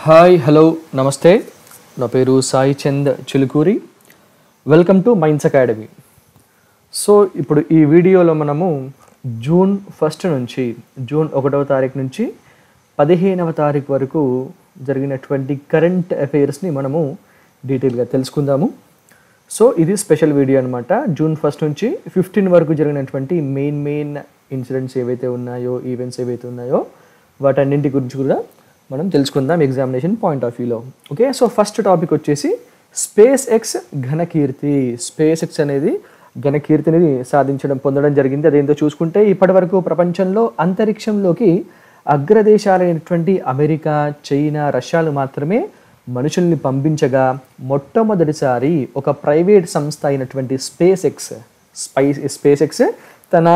Hi hello నమస్తే నా పేరు Sai Chand Chilukuri welcome to minds academy. So ఇప్పుడు ఈ వీడియోలో మనము జూన్ 1 నుంచి జూన్ 1వ తారీఖు నుంచి 15వ తారీఖు వరకు జరిగినటువంటి కరెంట్ అఫైర్స్ని మనము డీటెయిల్గా తెలుసుకుందాము. సో ఇది స్పెషల్ వీడియో అనమాట. జూన్ 1 నుంచి 15 వరకు జరిగినటువంటి మెయిన్ ఇన్సిడెంట్స్ ఏవైతే ఉన్నాయో, ఈవెంట్స్ ఏవైతే ఉన్నాయో వాటన్నింటి గురించి కూడా మనం తెలుసుకుందాం ఎగ్జామినేషన్ పాయింట్ ఆఫ్ వ్యూలో. ఓకే, సో ఫస్ట్ టాపిక్ వచ్చేసి స్పేస్ ఎక్స్ ఘనకీర్తి. స్పేస్ ఎక్స్ అనేది ఘనకీర్తిని పొందడం జరిగింది. అదేంటో చూసుకుంటే ఇప్పటి వరకు ప్రపంచంలో అంతరిక్షంలోకి అగ్రదేశాలైనటువంటి అమెరికా, చైనా, రష్యాలు మాత్రమే మనుషుల్ని పంపించగా మొట్టమొదటిసారి ఒక ప్రైవేట్ సంస్థ అయినటువంటి స్పేస్ ఎక్స్ తన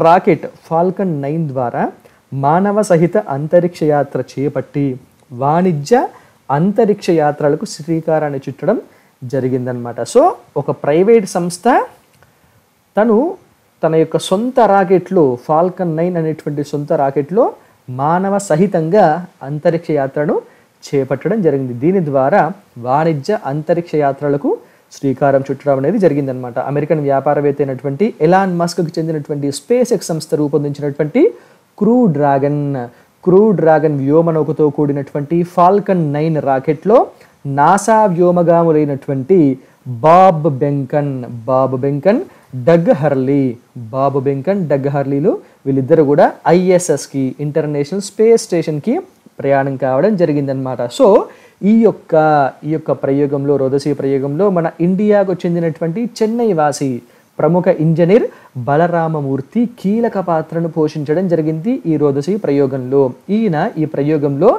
రాకెట్ ఫాల్కన్ 9 ద్వారా మానవ సహిత అంతరిక్ష యాత్ర చేపట్టి వాణిజ్య అంతరిక్ష యాత్రలకు శ్రీకారాన్ని చుట్టడం జరిగిందనమాట. సో ఒక ప్రైవేట్ సంస్థ తన యొక్క సొంత రాకెట్లో ఫాల్కన్ 9 అనేటువంటి సొంత రాకెట్లో మానవ సహితంగా అంతరిక్ష యాత్రను చేపట్టడం జరిగింది. దీని ద్వారా వాణిజ్య అంతరిక్ష యాత్రలకు శ్రీకారం చుట్టడం అనేది జరిగిందనమాట. అమెరికన్ వ్యాపారవేత్త అయినటువంటి ఎలాన్ మస్క్కి చెందినటువంటి స్పేస్ ఎక్స్ సంస్థ రూపొందించినటువంటి క్రూ డ్రాగన్ వ్యోమనౌకతో కూడినటువంటి ఫాల్కన్ 9 రాకెట్లో నాసా వ్యోమగాములైనటువంటి బాబ్ బెంకన్, డగ్ హర్లీలు వీళ్ళిద్దరు కూడా ఐఎస్ఎస్కి ఇంటర్నేషనల్ స్పేస్ స్టేషన్కి ప్రయాణం కావడం జరిగిందనమాట. సో ఈ యొక్క ప్రయోగంలో, రోదసీ ప్రయోగంలో మన ఇండియాకు చెందినటువంటి చెన్నై వాసి ప్రముఖ ఇంజనీర్ బలరామమూర్తి కీలక పాత్రను పోషించడం జరిగింది ఈ రోదసీ ప్రయోగంలో. ఈయన ఈ ప్రయోగంలో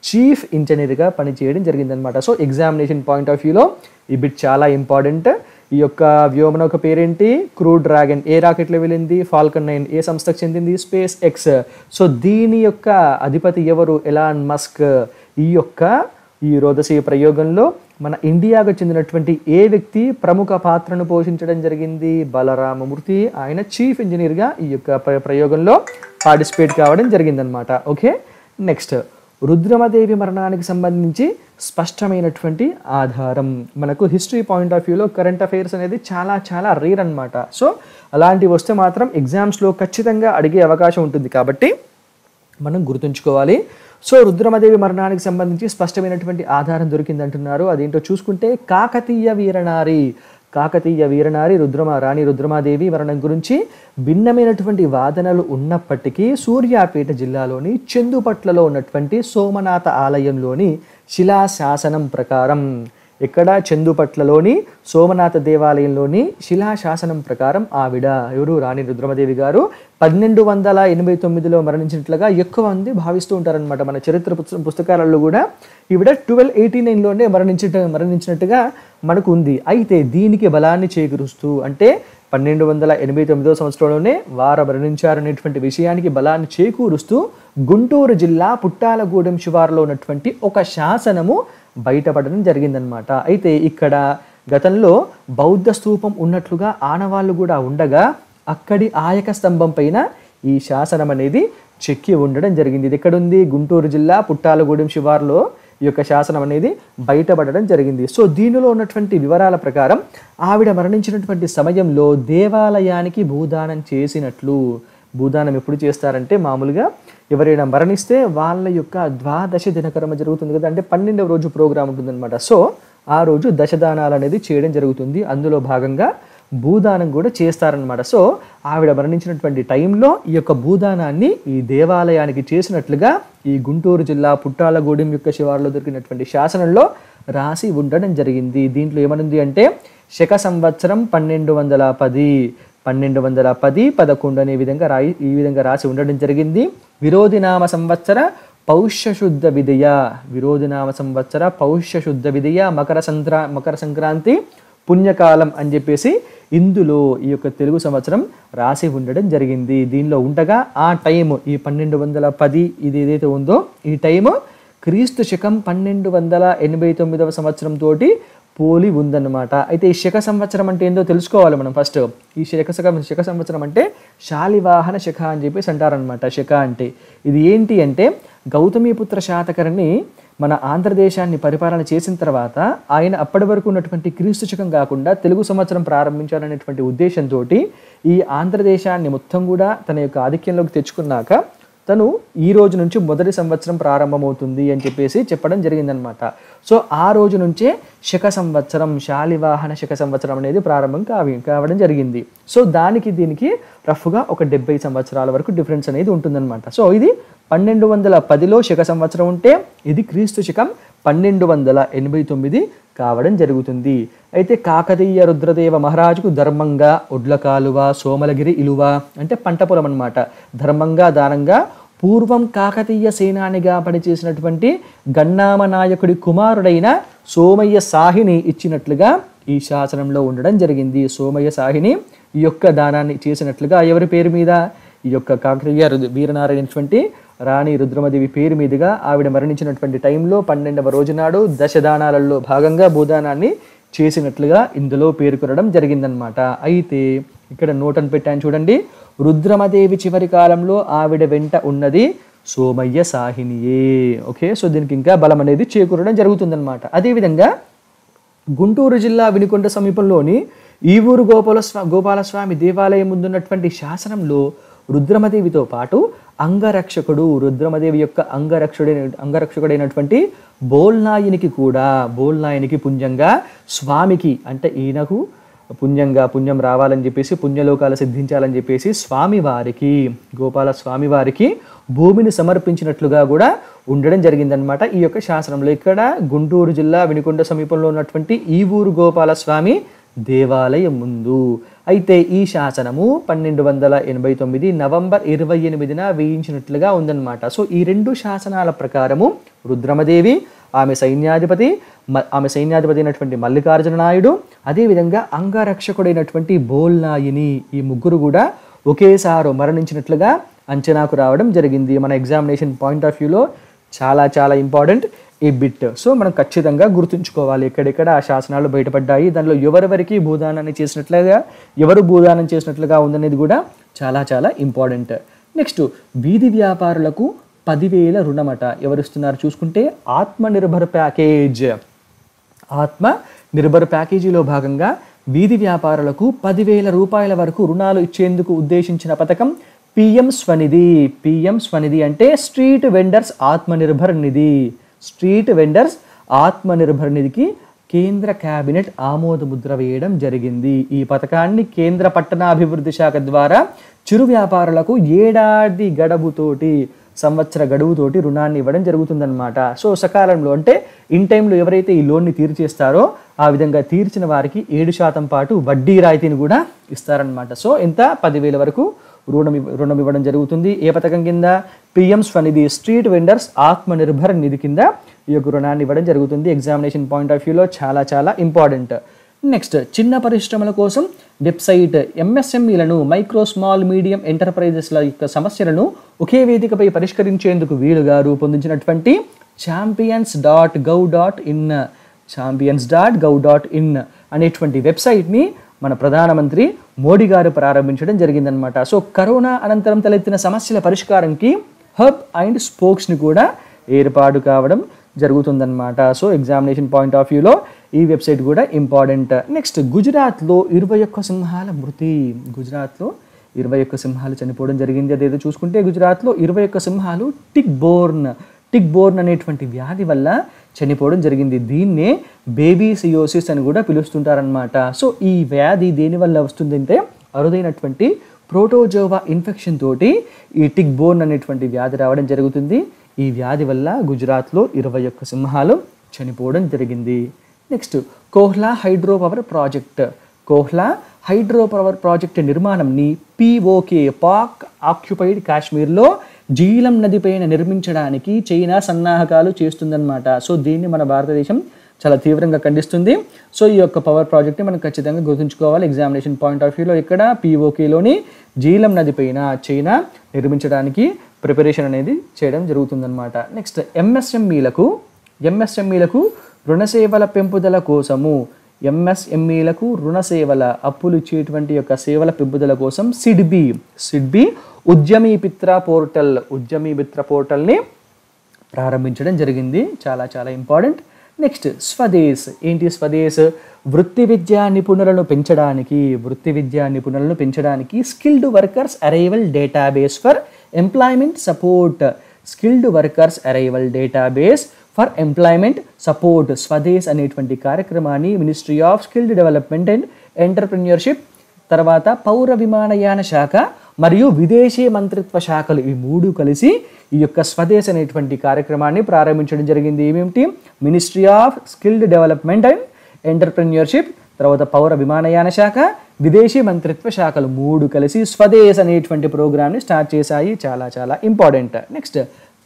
చీఫ్ ఇంజనీర్గా పనిచేయడం జరిగిందనమాట. సో ఎగ్జామినేషన్ పాయింట్ ఆఫ్ వ్యూలో ఈ బిట్ చాలా ఇంపార్టెంట్. ఈ యొక్క వ్యోమనౌక పేరేంటి? Crew dragon. ఏ రాకెట్లో వెళ్ళింది? ఫాల్కన్ 9. ఏ సంస్థకు చెందింది? Space X. సో దీని యొక్క అధిపతి ఎవరు? Elon Musk. ఈ రోదసీ ప్రయోగంలో మన ఇండియాకు చెందినటువంటి ఏ వ్యక్తి ప్రముఖ పాత్రను పోషించడం జరిగింది? బలరామమూర్తి. ఆయన చీఫ్ ఇంజనీర్గా ఈ యొక్క ప్రయోగంలో పార్టిసిపేట్ కావడం జరిగిందనమాట. ఓకే, నెక్స్ట్ రుద్రమదేవి మరణానికి సంబంధించి స్పష్టమైనటువంటి ఆధారం. మనకు హిస్టరీ పాయింట్ ఆఫ్ వ్యూలో కరెంట్ అఫైర్స్ అనేది చాలా రేర్ అనమాట. సో అలాంటివి వస్తే మాత్రం ఎగ్జామ్స్లో ఖచ్చితంగా అడిగే అవకాశం ఉంటుంది కాబట్టి మనం గుర్తుంచుకోవాలి. సో రుద్రమదేవి మరణానికి సంబంధించి స్పష్టమైనటువంటి ఆధారం దొరికిందంటున్నారు. అదేంటో చూసుకుంటే కాకతీయ వీరనారి రాణి రుద్రమాదేవి మరణం గురించి భిన్నమైనటువంటి వాదనలు ఉన్నప్పటికీ సూర్యాపేట జిల్లాలోని చందుపట్లలో ఉన్నటువంటి సోమనాథ ఆలయంలోని శిలాశాసనం ప్రకారం, ఇక్కడ చందుపట్లలోని సోమనాథ దేవాలయంలోని శిలాశాసనం ప్రకారం ఎవరు? రాణి రుద్రమదేవి గారు 1289లో మరణించినట్లుగా ఎక్కువ మంది భావిస్తూ ఉంటారనమాట. మన చరిత్ర పుస్తకాలలో కూడా ఈవిడ 1289లోనే మరణించినట్టుగా మనకు ఉంది. అయితే దీనికి బలాన్ని చేకూరుస్తూ, అంటే 1289వ సంవత్సరంలోనే వారు మరణించారనేటువంటి విషయానికి బలాన్ని చేకూరుస్తూ గుంటూరు జిల్లా పుట్టాలగూడెం శివారులో ఉన్నటువంటి ఒక శాసనము బయటపడడం జరిగిందనమాట. అయితే ఇక్కడ గతంలో బౌద్ధ స్తూపం ఉన్నట్లుగా ఆనవాళ్ళు కూడా ఉండగా అక్కడి ఆయక స్తంభం పైన ఈ శాసనం అనేది చెక్కి ఉండడం జరిగింది. ఇది ఎక్కడుంది? గుంటూరు జిల్లా పుట్టాలగూడెం శివారులో ఈ యొక్క శాసనం అనేది బయటపడడం జరిగింది. సో దీనిలో ఉన్నటువంటి వివరాల ప్రకారం ఆవిడ మరణించినటువంటి సమయంలో దేవాలయానికి భూదానం చేసినట్లు. భూదానం ఎప్పుడు చేస్తారంటే మామూలుగా ఎవరైనా మరణిస్తే వాళ్ళ యొక్క ద్వాదశి దినకర్మ జరుగుతుంది కదా, అంటే 12వ రోజు ప్రోగ్రాం ఉంటుందన్నమాట. సో ఆ రోజు దశదానాలు అనేది చేయడం జరుగుతుంది. అందులో భాగంగా భూదానం కూడా చేస్తారనమాట. సో ఆవిడ మరణించినటువంటి టైంలో ఈ యొక్క భూదానాన్ని ఈ దేవాలయానికి చేసినట్లుగా ఈ గుంటూరు జిల్లా పుట్టాలగూడెం యొక్క శివారులో దొరికినటువంటి శాసనంలో రాసి ఉండడం జరిగింది. దీంట్లో ఏమనుంది అంటే శక సంవత్సరం 1210-11 అనే ఈ విధంగా రాసి ఉండడం జరిగింది. విరోధినామ సంవత్సర పౌష్యశుద్ధ విదయ మకర సంక్రాంతి పుణ్యకాలం అని చెప్పేసి ఇందులో ఈ యొక్క తెలుగు సంవత్సరం రాసి ఉండడం జరిగింది. దీనిలో ఉండగా ఆ టైము ఈ 1210 ఇది ఏదైతే ఉందో ఈ టైము క్రీస్తు శకం 1289వ సంవత్సరం తోటి పోలి ఉందన్నమాట. అయితే ఈ శక సంవత్సరం అంటే ఏందో తెలుసుకోవాలి మనం ఫస్ట్. ఈ శక సంవత్సరం అంటే శాలివాహన శక అని చెప్పేసి అంటారనమాట. శక అంటే ఇది ఏంటి అంటే గౌతమీపుత్ర శాతకర్ణి మన ఆంధ్రదేశాన్ని పరిపాలన చేసిన తర్వాత ఆయన అప్పటి వరకు ఉన్నటువంటి క్రీస్తు శకం కాకుండా తెలుగు సంవత్సరం ప్రారంభించాలనేటువంటి ఉద్దేశంతో ఈ ఆంధ్రదేశాన్ని మొత్తం కూడా తన యొక్క ఆధిక్యంలోకి తెచ్చుకున్నాక తను ఈ రోజు నుంచి మొదటి సంవత్సరం ప్రారంభమవుతుంది అని చెప్పేసి చెప్పడం జరిగిందనమాట. సో ఆ రోజు నుంచే శక సంవత్సరం, శాలివాహన శక సంవత్సరం అనేది ప్రారంభం కావడం జరిగింది. సో దానికి దీనికి రఫ్గా ఒక 70 సంవత్సరాల వరకు డిఫరెన్స్ అనేది ఉంటుందన్నమాట. సో ఇది 1210లో శక సంవత్సరం ఉంటే ఇది క్రీస్తు శకం 1289 కావడం జరుగుతుంది. అయితే కాకతీయ రుద్రదేవ మహారాజుకు ధర్మంగా, ఒడ్లకాలువ, సోమలగిరి ఇలువ అంటే పంట పొలం అనమాట, ధర్మంగా దానంగా పూర్వం కాకతీయ సేనానిగా పనిచేసినటువంటి గన్నామ నాయకుడి కుమారుడైన సోమయ్య సాహిని ఇచ్చినట్లుగా ఈ శాసనంలో ఉండడం జరిగింది. సోమయ్య సాహిని ఈ యొక్క దానాన్ని చేసినట్లుగా ఎవరి పేరు మీద? ఈ యొక్క కాకతీయ వీరనారైనటువంటి రాణి రుద్రమదేవి పేరు మీదుగా ఆవిడ మరణించినటువంటి టైంలో 12వ రోజు నాడు దశదానాలలో భాగంగా భూదానాన్ని చేసినట్లుగా ఇందులో పేర్కొనడం జరిగిందనమాట. అయితే ఇక్కడ నోటను పెట్టాను చూడండి, రుద్రమదేవి చివరి కాలంలో ఆవిడ వెంట ఉన్నది సోమయ్య సాహినియే. ఓకే, సో దీనికి ఇంకా బలం అనేది చేకూరడం జరుగుతుందన్నమాట. అదేవిధంగా గుంటూరు జిల్లా వినుకొండ సమీపంలోని ఈవూరు గోపాలస్వామి దేవాలయం ముందున్నటువంటి శాసనంలో రుద్రమదేవితో పాటు అంగరక్షకుడు, రుద్రమదేవి యొక్క అంగరక్షకుడైనటువంటి బోల్నాయునికి కూడా, బోల్నాయునికి పుణ్యంగా స్వామికి అంటే ఈయనకు పుణ్యం రావాలని చెప్పేసి, పుణ్యలోకాలు సిద్ధించాలని చెప్పేసి స్వామివారికి, గోపాల స్వామివారికి భూమిని సమర్పించినట్లుగా కూడా ఉండడం జరిగిందనమాట ఈ యొక్క శాసనంలో. ఇక్కడ గుంటూరు జిల్లా వినుకొండ సమీపంలో ఉన్నటువంటి ఈవూరు గోపాలస్వామి దేవాలయం ముందు. అయితే ఈ శాసనము 1289 నవంబర్ 28న వేయించినట్లుగా ఉందన్నమాట. సో ఈ రెండు శాసనాల ప్రకారము రుద్రమదేవి, ఆమె సైన్యాధిపతి అయినటువంటి మల్లికార్జున నాయుడు, అదేవిధంగా అంగరక్షకుడైనటువంటి బోల్నాయిని, ఈ ముగ్గురు కూడా ఒకేసారి మరణించినట్లుగా అంచనాకు రావడం జరిగింది. మన ఎగ్జామినేషన్ పాయింట్ ఆఫ్ వ్యూలో చాలా చాలా ఇంపార్టెంట్ ఈ బిట్. సో మనం ఖచ్చితంగా గుర్తుంచుకోవాలి ఎక్కడెక్కడ ఆ శాసనాలు బయటపడ్డాయి, దానిలో ఎవరెవరికి భూదానాన్ని చేసినట్లుగా, ఎవరు భూదానం చేసినట్లుగా ఉందనేది కూడా చాలా చాలా ఇంపార్టెంట్. నెక్స్ట్, వీధి వ్యాపారులకు 10,000 రుణమట. ఎవరిస్తున్నారు చూసుకుంటే ఆత్మనిర్భర్ ప్యాకేజ్. ఆత్మనిర్భర్ ప్యాకేజీలో భాగంగా వీధి వ్యాపారులకు 10,000 రూపాయల వరకు రుణాలు ఇచ్చేందుకు ఉద్దేశించిన పథకం పిఎం స్వనిధి. పిఎం స్వనిధి అంటే స్ట్రీట్ వెండర్స్ ఆత్మనిర్భర్ నిధి. స్ట్రీట్ వెండర్స్ ఆత్మనిర్భర్ నిధికి కేంద్ర కేబినెట్ ఆమోద ముద్ర వేయడం జరిగింది. ఈ పథకాన్ని కేంద్ర పట్టణాభివృద్ధి శాఖ ద్వారా చిరు వ్యాపారులకు ఏడాది సంవత్సర గడువుతోటి రుణాన్ని ఇవ్వడం జరుగుతుందన్నమాట. సో సకాలంలో అంటే ఇన్ టైంలో ఎవరైతే ఈ లోన్ని తీర్చేస్తారో ఆ విధంగా తీర్చిన వారికి 7% పాటు వడ్డీ రాయితీని కూడా ఇస్తారనమాట. సో ఎంత? 10,000 వరకు రుణం ఇవ్వడం జరుగుతుంది. ఏ పథకం కింద? PM Svanidhi, street vendors Atmanirbhar Nidhi కింద ఈ యొక్క రుణాన్ని ఇవ్వడం జరుగుతుంది. ఎగ్జామినేషన్ పాయింట్ ఆఫ్ వ్యూలో చాలా చాలా ఇంపార్టెంట్. నెక్స్ట్, చిన్న పరిశ్రమల కోసం వెబ్సైట్. ఎంఎస్ఎంఈలను, మైక్రో స్మాల్ మీడియం ఎంటర్ప్రైజెస్ల యొక్క సమస్యలను ఒకే వేదికపై పరిష్కరించేందుకు వీలుగా రూపొందించినటువంటి champions.gov.in అనేటువంటి వెబ్సైట్ని మన ప్రధానమంత్రి మోడీ గారు ప్రారంభించడం జరిగిందనమాట. సో కరోనా అనంతరం తలెత్తిన సమస్యల పరిష్కారంకి హబ్ అండ్ స్పోక్స్ని కూడా ఏర్పాటు కావడం జరుగుతుందన్నమాట. సో ఎగ్జామినేషన్ పాయింట్ ఆఫ్ వ్యూలో ఈ వెబ్సైట్ కూడా ఇంపార్టెంట్. నెక్స్ట్, గుజరాత్లో 21 సింహాల మృతి. గుజరాత్లో 21 సింహాలు చనిపోవడం జరిగింది. అదేదో చూసుకుంటే గుజరాత్లో 21 సింహాలు టిక్ బోర్న్ అనేటువంటి వ్యాధి వల్ల చనిపోవడం జరిగింది. దీన్నే బేబీ సియోసిస్ అని కూడా పిలుస్తుంటారనమాట. సో ఈ వ్యాధి దేనివల్ల వస్తుందంటే అరుదైనటువంటి ప్రోటోజోవా ఇన్ఫెక్షన్ తోటి ఈ టిక్ బోర్న్ అనేటువంటి వ్యాధి రావడం జరుగుతుంది. ఈ వ్యాధి వల్ల గుజరాత్లో 21 సింహాలు చనిపోవడం జరిగింది. Next, Kohala hydro power project నిర్మాణంని పిఓకే, పాక్ ఆక్యుపైడ్ కాశ్మీర్లో జీలం నదిపైన నిర్మించడానికి చైనా సన్నాహకాలు చేస్తుందన్నమాట. సో దీన్ని మన భారతదేశం చాలా తీవ్రంగా ఖండిస్తుంది. సో ఈ యొక్క పవర్ ప్రాజెక్ట్ని మనం ఖచ్చితంగా గుర్తుంచుకోవాలి ఎగ్జామినేషన్ పాయింట్ ఆఫ్ వ్యూలో. ఇక్కడ పిఓకేలోని జీలం నదిపైన చైనా నిర్మించడానికి ప్రిపరేషన్ అనేది చేయడం జరుగుతుందన్నమాట. నెక్స్ట్, ఎంఎస్ఎంఈలకు రుణసేవల పెంపుదల కోసము, ఎంఎస్ఎంఈలకు రుణసేవల అప్పులు ఇచ్చేటువంటి యొక్క సేవల పెంపుదల కోసం సిడ్బి ఉద్యమీ మిత్ర పోర్టల్ని ప్రారంభించడం జరిగింది. చాలా చాలా ఇంపార్టెంట్. నెక్స్ట్ స్వదేశ్. ఏంటి స్వదేశ్? వృత్తి విద్యా నిపుణులను పెంచడానికి skilled workers arrival database for employment support. Skilled workers arrival database for employment support Swades అనేటువంటి కార్యక్రమాన్ని ministry of skilled development and entrepreneurship, తర్వాత పౌర విమానయాన శాఖ మరియు విదేశీ మంత్రిత్వ శాఖలు ఈ 3 కలిసి ఈ యొక్క స్వదేశ్ అనేటువంటి కార్యక్రమాన్ని ప్రారంభించడం జరిగింది. ఏమేమిటి? Ministry of skilled development and entrepreneurship, తర్వాత పౌర విమానయాన శాఖ, విదేశీ మంత్రిత్వ శాఖలు 3 కలిసి స్వదేశ్ అనేటువంటి ప్రోగ్రామ్ని స్టార్ట్ చేశాయి. చాలా చాలా ఇంపార్టెంట్. నెక్స్ట్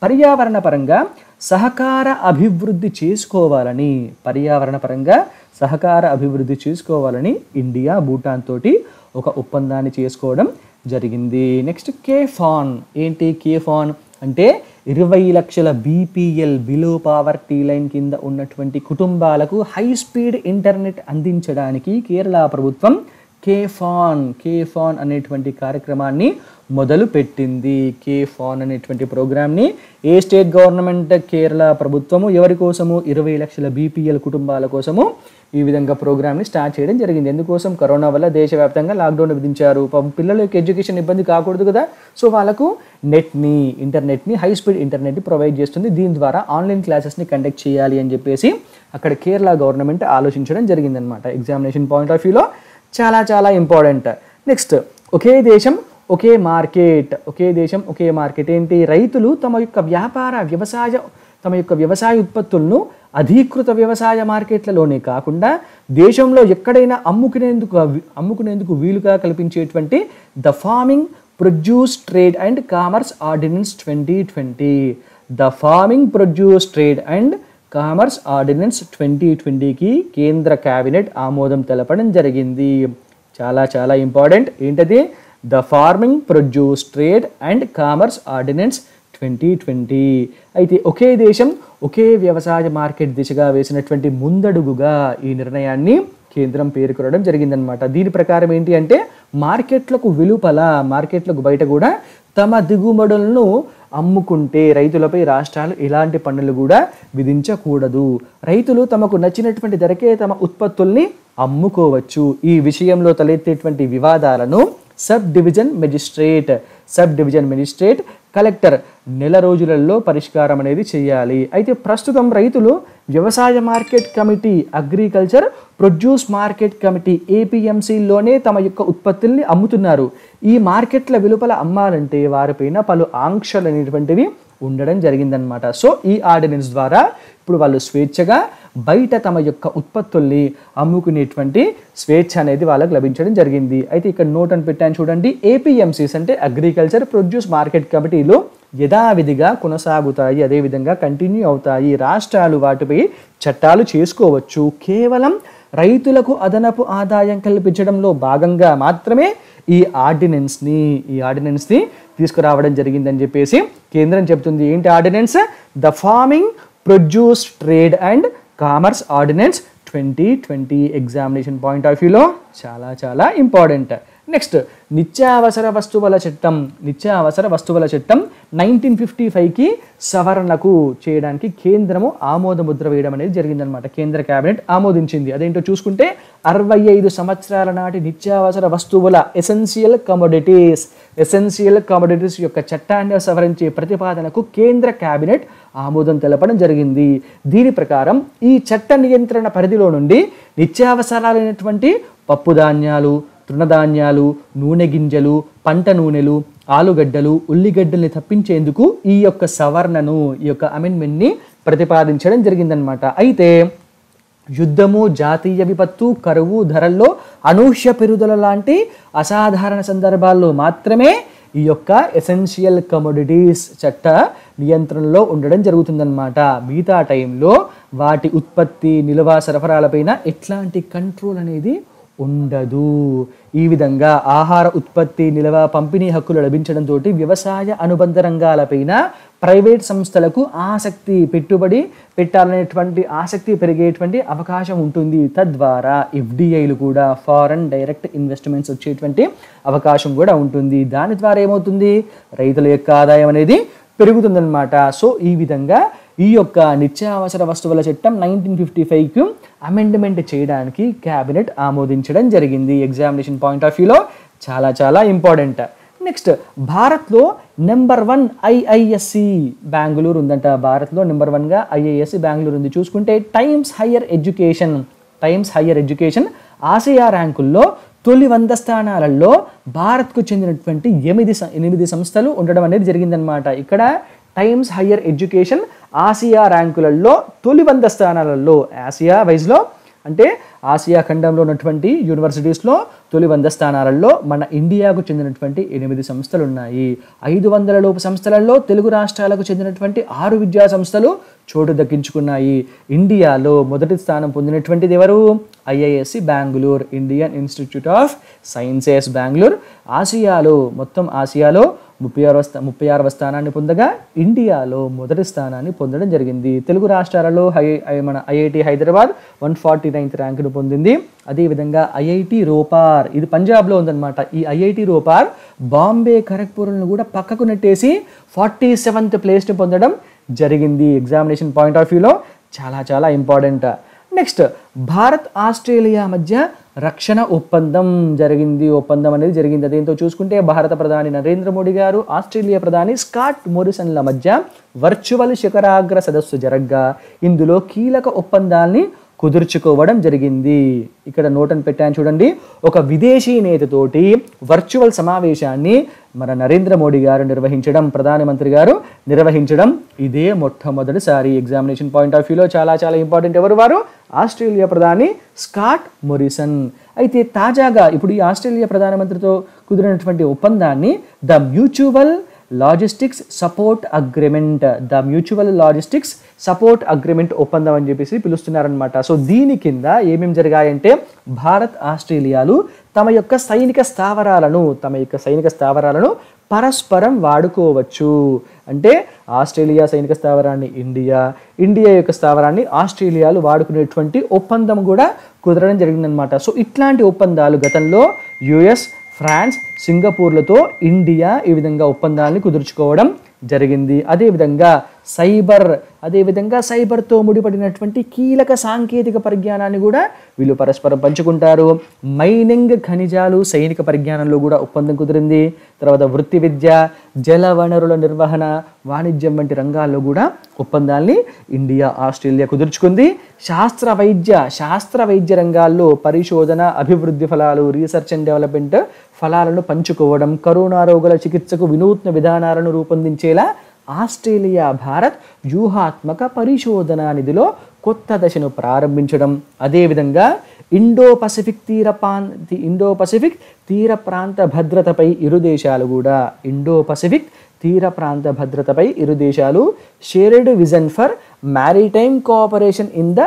పర్యావరణ పరంగా సహకార అభివృద్ధి చేసుకోవాలని ఇండియా భూటాన్ తోటి ఒక ఒప్పందాన్ని చేసుకోవడం జరిగింది. నెక్స్ట్ కేఫాన్. ఏంటి కేఫాన్ అంటే 20 లక్షల బీపీఎల్ బిలో పావర్టీ లైన్ కింద ఉన్నటువంటి కుటుంబాలకు హై స్పీడ్ ఇంటర్నెట్ అందించడానికి కేరళ ప్రభుత్వం కేఫాన్ అనేటువంటి కార్యక్రమాన్ని మొదలు పెట్టింది. కేఫాన్ అనేటువంటి ప్రోగ్రామ్ని ఏ స్టేట్ గవర్నమెంట్? కేరళ ప్రభుత్వము. ఎవరి కోసము? 20 లక్షల బీపీఎల్ కుటుంబాల కోసము ఈ విధంగా ప్రోగ్రామ్ని స్టార్ట్ చేయడం జరిగింది. ఎందుకోసం? కరోనా వల్ల దేశవ్యాప్తంగా లాక్డౌన్ విధించారు. పిల్లల యొక్క ఎడ్యుకేషన్ ఇబ్బంది కాకూడదు కదా, సో వాళ్ళకు ఇంటర్నెట్ని హై స్పీడ్ ఇంటర్నెట్ని ప్రొవైడ్ చేస్తుంది. దీని ద్వారా ఆన్లైన్ క్లాసెస్ని కండక్ట్ చేయాలి అని చెప్పేసి అక్కడ కేరళ గవర్నమెంట్ ఆలోచించడం జరిగిందనమాట. ఎగ్జామినేషన్ పాయింట్ ఆఫ్ వ్యూలో చాలా చాలా ఇంపార్టెంట్. నెక్స్ట్ ఒకే దేశం ఒకే మార్కెట్. ఏంటి? రైతులు తమ యొక్క వ్యవసాయ ఉత్పత్తులను అధీకృత వ్యవసాయ మార్కెట్లలోనే కాకుండా దేశంలో ఎక్కడైనా అమ్ముకునేందుకు వీలుగా కల్పించేటువంటి the farming produce trade and commerce ordinance 2020. The farming produce trade and commerce ordinance 2020కి కేంద్ర కేబినెట్ ఆమోదం తెలపడం జరిగింది. చాలా చాలా ఇంపార్టెంట్. ఏంటది? The farming produce trade and commerce ordinance 2020. అయితే ఒకే దేశం ఒకే వ్యవసాయ మార్కెట్ దిశగా వేసినటువంటి ముందడుగుగా ఈ నిర్ణయాన్ని కేంద్రం పేర్కొనడం జరిగిందనమాట. దీని ప్రకారం ఏంటి అంటే మార్కెట్లకు బయట కూడా తమ దిగుబడులను అమ్ముకుంటే రైతులపై రాష్ట్రాలు ఎలాంటి పన్నులు కూడా విధించకూడదు. రైతులు తమకు నచ్చినటువంటి ధరకే తమ ఉత్పత్తుల్ని అమ్ముకోవచ్చు. ఈ విషయంలో తలెత్తేటువంటి వివాదాలను సబ్ డివిజన్ మెజిస్ట్రేట్ కలెక్టర్ నెల రోజులలో పరిష్కారం అనేది చేయాలి. అయితే ప్రస్తుతం రైతులు వ్యవసాయ market committee, agriculture produce market committee APMCలోనే తమ యొక్క ఉత్పత్తుల్ని అమ్ముతున్నారు. ఈ మార్కెట్ల వెలుపల అమ్మాలంటే వారిపైన పలు ఆంక్షలు అనేటువంటివి ఉండడం జరిగిందనమాట. సో ఈ ఆర్డినెన్స్ ద్వారా ఇప్పుడు వాళ్ళు స్వేచ్ఛగా బయట తమ యొక్క ఉత్పత్తుల్ని అమ్ముకునేటువంటి స్వేచ్ఛ అనేది వాళ్ళకి లభించడం జరిగింది. అయితే ఇక్కడ నోట్ అని పెట్టాను చూడండి. APMCs అంటే అగ్రికల్చర్ ప్రొడ్యూస్ మార్కెట్ కమిటీలు యథావిధిగా కొనసాగుతాయి, అదేవిధంగా కంటిన్యూ అవుతాయి. రాష్ట్రాలు వాటిపై చట్టాలు చేసుకోవచ్చు. కేవలం రైతులకు అదనపు ఆదాయం కల్పించడంలో భాగంగా మాత్రమే ఈ ఆర్డినెన్స్ని తీసుకురావడం జరిగిందని చెప్పేసి కేంద్రం చెప్తుంది. ఏంటి ordinance? The farming produce trade and commerce ordinance 2020 examination point of వ్యూలో చాలా చాలా ఇంపార్టెంట్. నెక్స్ట్ నిత్యావసర వస్తువుల చట్టం 1955కి సవరణకు చేయడానికి కేంద్రము ఆమోద ముద్ర వేయడం అనేది జరిగిందనమాట. కేంద్ర కేబినెట్ ఆమోదించింది. అదేంటో చూసుకుంటే 65 సంవత్సరాల నాటి నిత్యావసర వస్తువుల ఎసెన్షియల్ కమోడిటీస్ యొక్క చట్టాన్ని సవరించే ప్రతిపాదనకు కేంద్ర కేబినెట్ ఆమోదం తెలపడం జరిగింది. దీని ప్రకారం ఈ చట్ట నియంత్రణ పరిధిలో నుండి నిత్యావసరాలైనటువంటి పప్పు ధాన్యాలు, తృణధాన్యాలు, నూనె గింజలు, పంట నూనెలు, ఆలుగడ్డలు, ఉల్లిగడ్డల్ని తప్పించేందుకు ఈ యొక్క సవరణను, ఈ యొక్క అమెండ్మెంట్ని ప్రతిపాదించడం జరిగిందనమాట. అయితే యుద్ధము, జాతీయ విపత్తు, కరువు, ధరల్లో అనూహ్య పెరుగుదల లాంటి అసాధారణ సందర్భాల్లో మాత్రమే ఈ యొక్క ఎసెన్షియల్ కమోడిటీస్ చట్ట నియంత్రణలో ఉండడం జరుగుతుందన్నమాట. మిగతా టైంలో వాటి ఉత్పత్తి, నిల్వ, సరఫరాలపైన ఎట్లాంటి కంట్రోల్ అనేది ఉండదు. ఈ విధంగా ఆహార ఉత్పత్తి, నిల్వ, పంపిణీ హక్కులు లభించడంతో వ్యవసాయ అనుబంధ రంగాలపైన ప్రైవేట్ సంస్థలకు పెట్టుబడి పెట్టాలనేటువంటి ఆసక్తి పెరిగేటువంటి అవకాశం ఉంటుంది. తద్వారా FDIలు కూడా, ఫారెన్ డైరెక్ట్ ఇన్వెస్ట్మెంట్స్ వచ్చేటువంటి అవకాశం కూడా ఉంటుంది. దాని ద్వారా ఏమవుతుంది? రైతుల యొక్క ఆదాయం అనేది పెరుగుతుందన్నమాట. సో ఈ విధంగా ఈ యొక్క నిత్యావసర వస్తువుల చట్టం 1955కు అమెండ్మెంట్ చేయడానికి క్యాబినెట్ ఆమోదించడం జరిగింది. ఎగ్జామినేషన్ పాయింట్ ఆఫ్ వ్యూలో చాలా చాలా ఇంపార్టెంట్. నెక్స్ట్, భారత్లో నెంబర్ 1 ఐఐఎస్సి బెంగళూరు ఉందంట. భారత్లో నెంబర్ 1గా ఐఐఎస్సి బెంగళూరు ఉంది. చూసుకుంటే టైమ్స్ హయ్యర్ ఎడ్యుకేషన్ ఆసియా ర్యాంకుల్లో తొలి 100 స్థానాలలో భారత్కు చెందినటువంటి 8 సంస్థలు ఉండడం అనేది జరిగిందనమాట. ఇక్కడ టైమ్స్ హయ్యర్ ఎడ్యుకేషన్ ఆసియా ర్యాంకులలో తొలి 100 స్థానాలలో, ఆసియా వైజ్లో అంటే ఆసియా ఖండంలో ఉన్నటువంటి యూనివర్సిటీస్లో తొలి 100 స్థానాలలో మన ఇండియాకు చెందినటువంటి 8 సంస్థలు ఉన్నాయి. 500 లోపు సంస్థలలో తెలుగు రాష్ట్రాలకు చెందినటువంటి 6 విద్యా సంస్థలు చోటు దక్కించుకున్నాయి. ఇండియాలో మొదటి స్థానం పొందినటువంటిది ఎవరు? IISc Bengaluru, Indian institute of sciences Bengaluru. మొత్తం ఆసియాలో 36వ స్థానాన్ని పొందగా ఇండియాలో మొదటి స్థానాన్ని పొందడం జరిగింది. తెలుగు రాష్ట్రాలలో మన ఐఐటి హైదరాబాద్ 149th ర్యాంకును పొందింది. అదేవిధంగా ఐఐటి రోపార్, ఇది పంజాబ్లో ఉందన్నమాట. ఈ ఐఐటి రోపార్ బాంబే, ఖరగ్పూర్లను కూడా పక్కకు నెట్టేసి 47th ప్లేస్ని పొందడం జరిగింది. ఎగ్జామినేషన్ పాయింట్ ఆఫ్ వ్యూలో చాలా చాలా ఇంపార్టెంట్. నెక్స్ట్, భారత్ ఆస్ట్రేలియా మధ్య రక్షణ ఒప్పందం అనేది జరిగింది. అదేంటో చూసుకుంటే భారత ప్రధాని నరేంద్ర మోడీ గారు ఆస్ట్రేలియా ప్రధాని స్కాట్ మోరిసన్ల మధ్య వర్చువల్ శిఖరాగ్ర సదస్సు జరగ్గా ఇందులో కీలక ఒప్పందాల్ని కుదుర్చుకోవడం జరిగింది. ఇక్కడ నోటను పెట్టాను చూడండి. ఒక విదేశీ నేతతోటి వర్చువల్ సమావేశాన్ని మన నరేంద్ర మోడీ గారు ప్రధానమంత్రి గారు నిర్వహించడం ఇదే మొట్టమొదటిసారి. ఎగ్జామినేషన్ పాయింట్ ఆఫ్ వ్యూలో చాలా చాలా ఇంపార్టెంట్. ఎవరు వారు? ఆస్ట్రేలియా ప్రధాని స్కాట్ మోరిసన్. అయితే తాజాగా ఇప్పుడు ఈ ఆస్ట్రేలియా ప్రధానమంత్రితో కుదిరినటువంటి ఒప్పందాన్ని the mutual logistics support agreement ఒప్పందం అని చెప్పేసి పిలుస్తున్నారనమాట. సో దీని కింద ఏమేమి జరిగాయంటే, భారత్ ఆస్ట్రేలియాలు తమ యొక్క సైనిక స్థావరాలను పరస్పరం వాడుకోవచ్చు. అంటే ఆస్ట్రేలియా సైనిక స్థావరాన్ని ఇండియా యొక్క స్థావరాన్ని ఆస్ట్రేలియాలు వాడుకునేటువంటి ఒప్పందం కూడా కుదరడం జరిగిందనమాట. సో ఇట్లాంటి ఒప్పందాలు గతంలో యుఎస్, ఫ్రాన్స్, సింగపూర్లతో ఇండియా ఈ విధంగా ఒప్పందాన్ని కుదుర్చుకోవడం జరిగింది. అదేవిధంగా సైబర్తో ముడిపడినటువంటి కీలక సాంకేతిక పరిజ్ఞానాన్ని కూడా వీళ్ళు పరస్పరం పంచుకుంటారు. మైనింగ్, ఖనిజాలు, సైనిక పరిజ్ఞానంలో కూడా ఒప్పందం కుదిరింది. తర్వాత వృత్తి విద్య, జల వనరుల నిర్వహణ, వాణిజ్యం వంటి రంగాల్లో కూడా ఒప్పందాల్ని ఇండియా, ఆస్ట్రేలియా కుదుర్చుకుంది. శాస్త్ర వైద్య రంగాల్లో పరిశోధన, అభివృద్ధి ఫలాలు, రీసెర్చ్ అండ్ డెవలప్మెంట్ ఫలాలను పంచుకోవడం, కరోనా రోగుల చికిత్సకు వినూత్న విధానాలను రూపొందించేలా ఆస్ట్రేలియా భారత్ వ్యూహాత్మక పరిశోధనా నిధిలో కొత్త దశను ప్రారంభించడం. అదేవిధంగా ఇండో పసిఫిక్ తీర ప్రాంత భద్రతపై ఇరు దేశాలు shared vision for maritime cooperation in the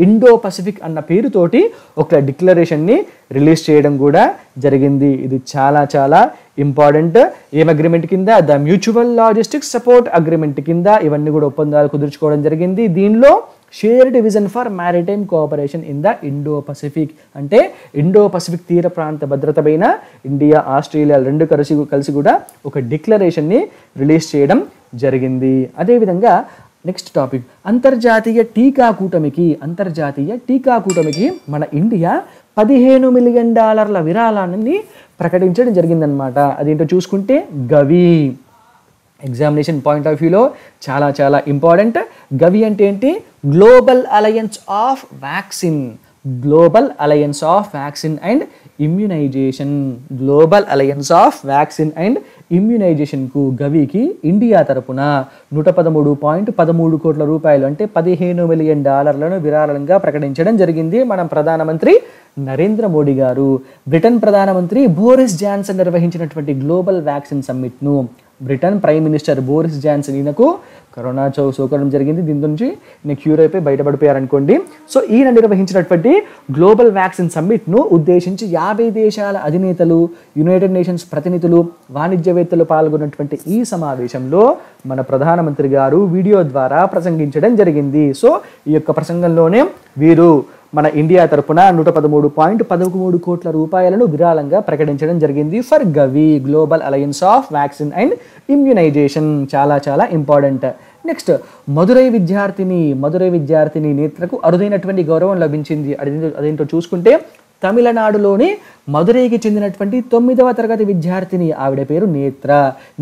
Indo Pacific అన్న పేరుతోటి ఒక డిక్లరేషన్ని రిలీజ్ చేయడం కూడా జరిగింది. ఇది చాలా చాలా ఇంపార్టెంట్. ఏం అగ్రిమెంట్ కింద? The mutual logistics support agreement కింద ఇవన్నీ కూడా ఒప్పందాలు కుదుర్చుకోవడం జరిగింది. దీనిలో shared vision for maritime cooperation in the Indo Pacific అంటే ఇండో పసిఫిక్ తీర ప్రాంత భద్రత పైన ఇండియా, ఆస్ట్రేలియా రెండు కలిసి కూడా ఒక డిక్లరేషన్ని రిలీజ్ చేయడం జరిగింది. అదేవిధంగా నెక్స్ట్ టాపిక్, అంతర్జాతీయ టీకా కూటమికి మన ఇండియా $15 మిలియన్ విరాళాన్ని ప్రకటించడం జరిగిందనమాట. అదేంటో చూసుకుంటే గవి. ఎగ్జామినేషన్ పాయింట్ ఆఫ్ వ్యూలో చాలా చాలా ఇంపార్టెంట్. గవి అంటే ఏంటి? Global alliance of vaccine and ఇమ్యునైజేషన్కు గవికి ఇండియా తరపున 113.13 కోట్ల రూపాయలు అంటే $15 మిలియన్ విరాళంగా ప్రకటించడం జరిగింది మన ప్రధానమంత్రి నరేంద్ర మోడీ గారు. బ్రిటన్ ప్రధానమంత్రి బోరిస్ జాన్సన్ నిర్వహించినటువంటి గ్లోబల్ వ్యాక్సిన్ సమ్మిట్ను Britain prime minister Boris Johnson ఈయనకు కరోనా సోకడం జరిగింది. దీని నుంచి ఈయన క్యూర్ అయిపోయి బయటపడిపోయారనుకోండి. సో ఈయన నిర్వహించినటువంటి గ్లోబల్ వ్యాక్సిన్ సమ్మిట్ను ఉద్దేశించి 50 దేశాల అధినేతలు, యునైటెడ్ నేషన్స్ ప్రతినిధులు, వాణిజ్యవేత్తలు పాల్గొన్నటువంటి ఈ సమావేశంలో మన ప్రధానమంత్రి గారు వీడియో ద్వారా ప్రసంగించడం జరిగింది. సో ఈ యొక్క ప్రసంగంలోనే వీరు మన ఇండియా తరపున 113.13 కోట్ల రూపాయలను విరాళంగా ప్రకటించడం జరిగింది for Gavi Global alliance of vaccine and Immunisation. చాలా చాలా ఇంపార్టెంట్. నెక్స్ట్ మదురై విద్యార్థిని నేత్రకు అరుదైనటువంటి గౌరవం లభించింది. అదేంటో చూసుకుంటే తమిళనాడులోని మదురైకి చెందినటువంటి 9వ తరగతి విద్యార్థిని, ఆవిడ పేరు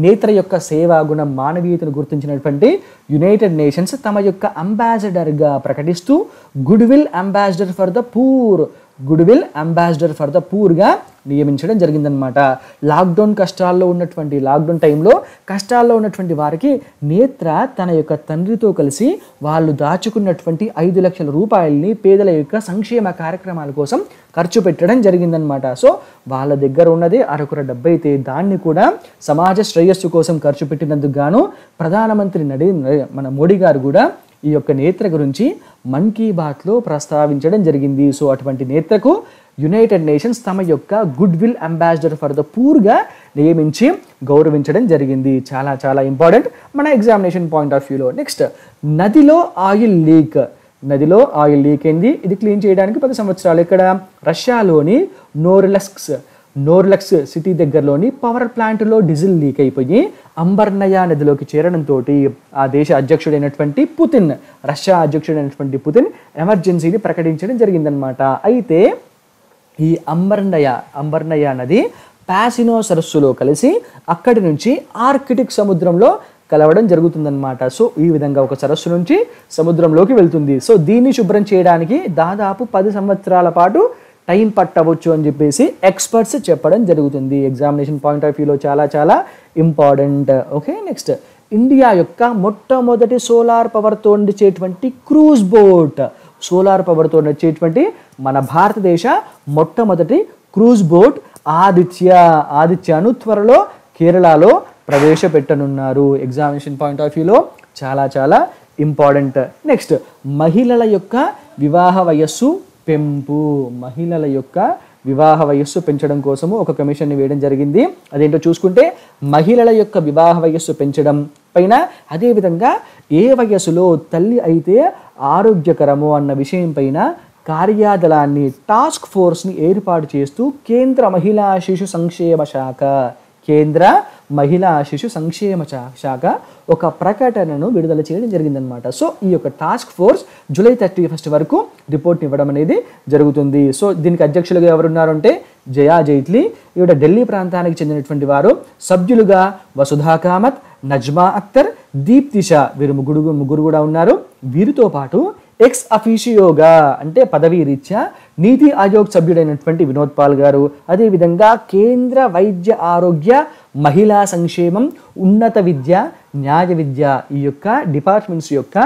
నేత్ర యొక్క సేవా గుణం మానవీయతను గుర్తించినటువంటి యునైటెడ్ నేషన్స్ తమ యొక్క అంబాసిడర్గా ప్రకటిస్తూ goodwill ambassador for the పూర్గా నియమించడం జరిగిందనమాట. లాక్డౌన్ టైంలో కష్టాల్లో ఉన్నటువంటి వారికి నేత్ర తన యొక్క తండ్రితో కలిసి వాళ్ళు దాచుకున్నటువంటి 5 లక్షల రూపాయలని పేదల యొక్క సంక్షేమ కార్యక్రమాల కోసం ఖర్చు పెట్టడం జరిగిందనమాట. సో వాళ్ళ దగ్గర ఉన్నదే అరకొర డబ్బు అయితే దాన్ని కూడా సమాజ శ్రేయస్సు కోసం ఖర్చు పెట్టినందుకు గాను ప్రధానమంత్రి మన మోడీ గారు కూడా ఈ యొక్క నేత్ర గురించి మన్ కీ బాత్లో ప్రస్తావించడం జరిగింది. సో అటువంటి నేత్రకు యునైటెడ్ నేషన్స్ తమ యొక్క goodwill ambassador for the పూర్గా నియమించి గౌరవించడం జరిగింది. చాలా చాలా ఇంపార్టెంట్ మన ఎగ్జామినేషన్ పాయింట్ ఆఫ్ వ్యూలో. నెక్స్ట్ నదిలో ఆయిల్ లీక్ అయింది. ఇది క్లీన్ చేయడానికి 10 సంవత్సరాలు. ఇక్కడ రష్యాలోని నోర్లక్స్ సిటీ దగ్గరలోని పవర్ ప్లాంట్లో డీజిల్ లీక్ అయిపోయి అంబర్నయా నదిలోకి చేరడంతో ఆ దేశ అధ్యక్షుడైనటువంటి రష్యా అధ్యక్షుడైనటువంటి పుతిన్ ఎమర్జెన్సీని ప్రకటించడం జరిగిందనమాట. అయితే ఈ అంబర్నయా నది పాసినో సరస్సులో కలిసి అక్కడి నుంచి ఆర్కిటిక్ సముద్రంలో కలవడం జరుగుతుందన్నమాట. సో ఈ విధంగా ఒక సరస్సు నుంచి సముద్రంలోకి వెళ్తుంది. సో దీన్ని శుభ్రం చేయడానికి దాదాపు 10 సంవత్సరాల పాటు టైం పట్టవచ్చు అని చెప్పేసి ఎక్స్పర్ట్స్ చెప్పడం జరుగుతుంది. ఎగ్జామినేషన్ పాయింట్ ఆఫ్ వ్యూలో చాలా చాలా ఇంపార్టెంట్. ఓకే, నెక్స్ట్ ఇండియా యొక్క మొట్టమొదటి సోలార్ పవర్తో నడిచేటువంటి క్రూజ్ బోట్, మన భారతదేశ మొట్టమొదటి క్రూజ్ బోట్ ఆదిత్యను త్వరలో కేరళలో ప్రవేశపెట్టనున్నారు. ఎగ్జామినేషన్ పాయింట్ ఆఫ్ వ్యూలో చాలా చాలా ఇంపార్టెంట్. నెక్స్ట్ మహిళల యొక్క వివాహ వయస్సు పెంచడం కోసము ఒక కమిషన్ని వేయడం జరిగింది. అదేంటో చూసుకుంటే మహిళల యొక్క వివాహ వయస్సు పెంచడం పైన, అదేవిధంగా ఏ వయస్సులో తల్లి అయితే ఆరోగ్యకరము అన్న విషయం పైన కార్యదళాన్ని టాస్క్ ఫోర్స్ని ఏర్పాటు చేస్తూ కేంద్ర మహిళా శిశు సంక్షేమ శాఖ ఒక ప్రకటనను విడుదల చేయడం జరిగిందనమాట. సో ఈ యొక్క టాస్క్ ఫోర్స్ జూలై 31 వరకు రిపోర్ట్ ఇవ్వడం అనేది జరుగుతుంది. సో దీనికి అధ్యక్షులుగా ఎవరున్నారంటే జయా జైట్లీ, ఈవిడ ఢిల్లీ ప్రాంతానికి చెందినటువంటి వారు. సభ్యులుగా వసుధా కామత్, నజ్మా అఖ్తర్, దీప్తి షా, వీరు ముగ్గురు కూడా ఉన్నారు. వీరితో పాటు ఎక్స్ అఫీషియోగా అంటే పదవీ రీత్యా నీతి ఆయోగ్ సభ్యుడైనటువంటి వినోద్ పాల్ గారు, అదేవిధంగా కేంద్ర వైద్య ఆరోగ్య మహిళా సంక్షేమం ఉన్నత విద్య న్యాయ విద్య ఈ యొక్క డిపార్ట్మెంట్స్ యొక్క